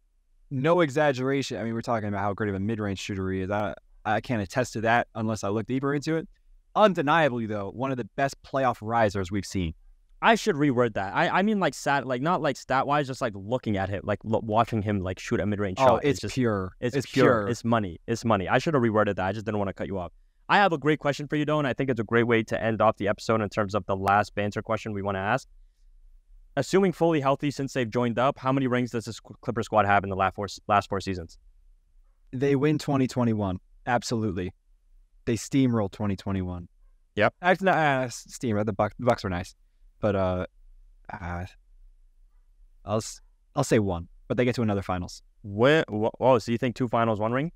no exaggeration. I mean, we're talking about how great of a mid-range shooter he is. I can't attest to that unless I look deeper into it. Undeniably, though, one of the best playoff risers we've seen. I should reword that. I mean, like not like stat wise, just like looking at him, like watching him like shoot a mid-range shot. It's just pure. It's pure. It's money. It's money. I should have reworded that. I just didn't want to cut you off. I have a great question for you, though, and I think it's a great way to end off the episode in terms of the last banter question we want to ask. Assuming fully healthy since they've joined up, how many rings does this Clipper squad have in the last 4 seasons? They win 2021. Absolutely. They steamrolled 2021. Yep. Actually, not steamroll. The Bucks were nice. But I'll say 1. But they get to another finals. So you think 2 finals, 1 ring?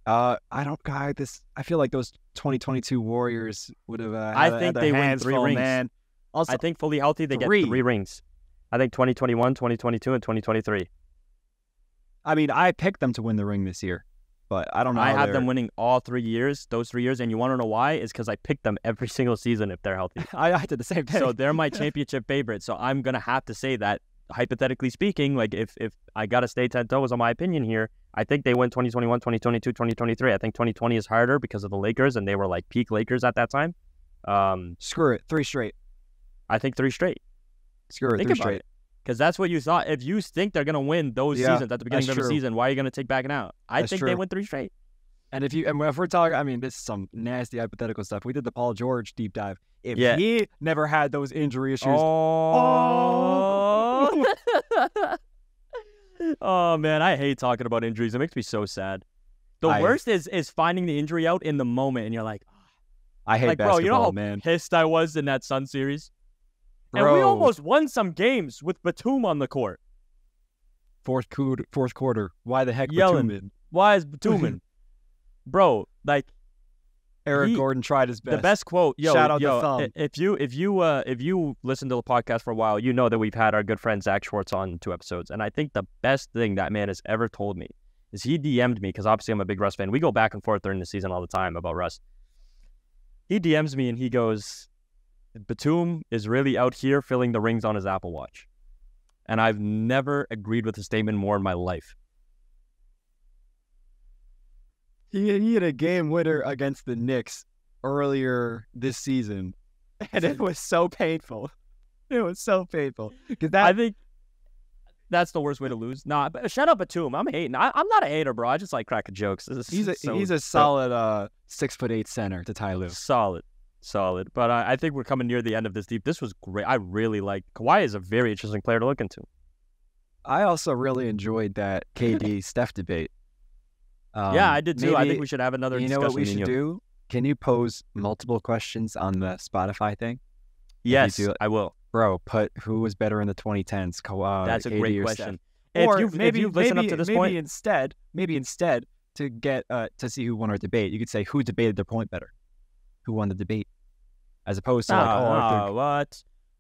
I don't guide this. I feel like those 2022 Warriors would have. I think they win 3 rings. Man. Also, I think fully healthy, they get 3 rings. I think 2021, 2022, and 2023. I mean, I picked them to win the ring this year, but I don't know. I have them winning all 3 years, those 3 years, and you want to know why? It's because I picked them every single season if they're healthy. I did the same thing. So they're my championship favorite. So I'm gonna have to say that, hypothetically speaking, like if I gotta stay 10 toes on my opinion here, I think they win 2021, 2022, 2023. I think 2020 is harder because of the Lakers, and they were like peak Lakers at that time. Screw it, 3 straight. I think 3 straight. Screw it, 3 straight. Because that's what you thought. If you think they're gonna win those seasons at the beginning of the season, why are you gonna take back now? I think they win 3 straight. And if we're talking, I mean, this is some nasty hypothetical stuff. We did the Paul George deep dive. If he never had those injury issues, oh man, I hate talking about injuries. It makes me so sad. The worst is finding the injury out in the moment, and you're like, I hate basketball, bro, you know how pissed I was in that Sun series? Bro. And we almost won some games with Batum on the court. Fourth quarter. Why the heck yelling, Batum? Why is Batum in? Bro, like Eric Gordon tried his best. The best quote, shout out the thumb. If you listen to the podcast for a while, you know that we've had our good friend Zach Schwartz on 2 episodes, and I think the best thing that man has ever told me is he DM'd me, because obviously I'm a big Russ fan. We go back and forth during the season all the time about Russ. He DMs me and he goes, Batum is really out here filling the rings on his Apple Watch. And I've never agreed with the statement more in my life. He had a game winner against the Knicks earlier this season, and it was so painful. It was so painful. I think that's the worst way to lose. Nah, but shut up, Batum. I'm hating. I'm not a hater, bro. I just like cracking jokes. He's a solid 6'8" center to Ty Lue. Solid. But I think we're coming near the end of this deep. This was great. I really like Kawhi is a very interesting player to look into. I also really enjoyed that KD Steph debate. Yeah, I did too. I maybe- think we should have another You know discussion. what we me and should you. do? Can you pose multiple questions on the Spotify thing? Yes, do it- I will. Bro, put who was better in the 2010s? That's a KD great or question. Steph? Or If you've listened up to this point, maybe instead to get to see who won our debate, you could say who debated their point better, who won the debate, as opposed to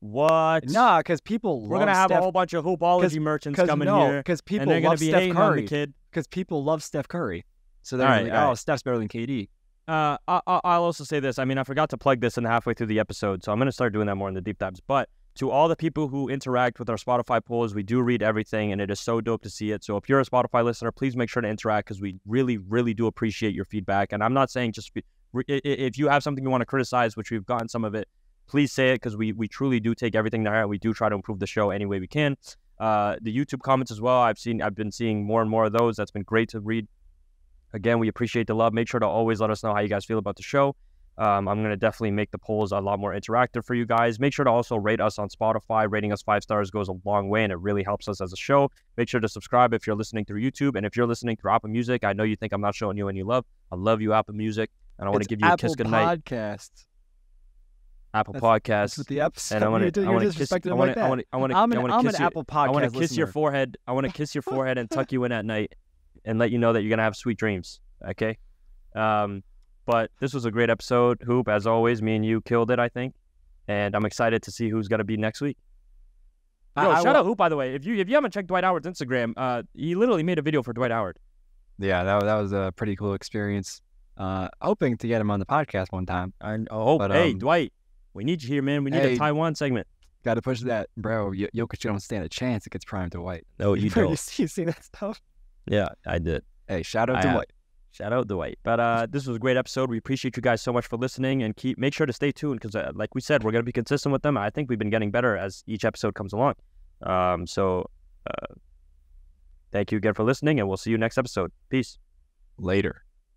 what? nah, because people We're love gonna have Steph, a whole bunch of hoopology merchants coming here, because people and they're gonna love be Steph hating on the Curry. kid. Because people love Steph Curry, so they're All like, right. Steph's better than KD. I'll also say this. I mean, I forgot to plug this in halfway through the episode, so I'm gonna start doing that more in the deep dives. But to all the people who interact with our Spotify polls, we do read everything, and it is so dope to see it. So if you're a Spotify listener, please make sure to interact because we really, really do appreciate your feedback. And I'm not saying just if you have something you want to criticize, which we've gotten some of it, please say it because we truly do take everything to heart. We do try to improve the show any way we can. The YouTube comments as well. I've been seeing more and more of those. That's been great to read. Again, we appreciate the love. Make sure to always let us know how you guys feel about the show. I'm going to definitely make the polls a lot more interactive for you guys. Make sure to also rate us on Spotify. Rating us 5 stars goes a long way, and it really helps us as a show. Make sure to subscribe if you're listening through YouTube. And if you're listening through Apple Music, I know you think I'm not showing you any love. I love you, Apple Music. And I want to give you a kiss goodnight. Apple Podcast. That's what the episode. And I want to kiss. I want an Apple Podcast. I want to kiss your listener. forehead. I want to kiss your forehead and tuck you in at night, and let you know that you're gonna have sweet dreams. Okay. But this was a great episode. Hoop, as always, me and you killed it, I think. And I'm excited to see who's going to be next week. Yo, shout out Hoop, by the way. If you haven't checked Dwight Howard's Instagram, he literally made a video for Dwight Howard. Yeah, that was a pretty cool experience. Hoping to get him on the podcast one time. Hey, Dwight, we need you here, man. We need a Taiwan segment. Got to push that. Bro, Jokic don't stand a chance against Prime Dwight. No, you don't. You see that stuff? Yeah, I did. Hey, shout out to Dwight. Shout out Dwight. But this was a great episode. We appreciate you guys so much for listening, and make sure to stay tuned because, like we said, we're going to be consistent with them. I think we've been getting better as each episode comes along. Thank you again for listening, and we'll see you next episode. Peace. Later.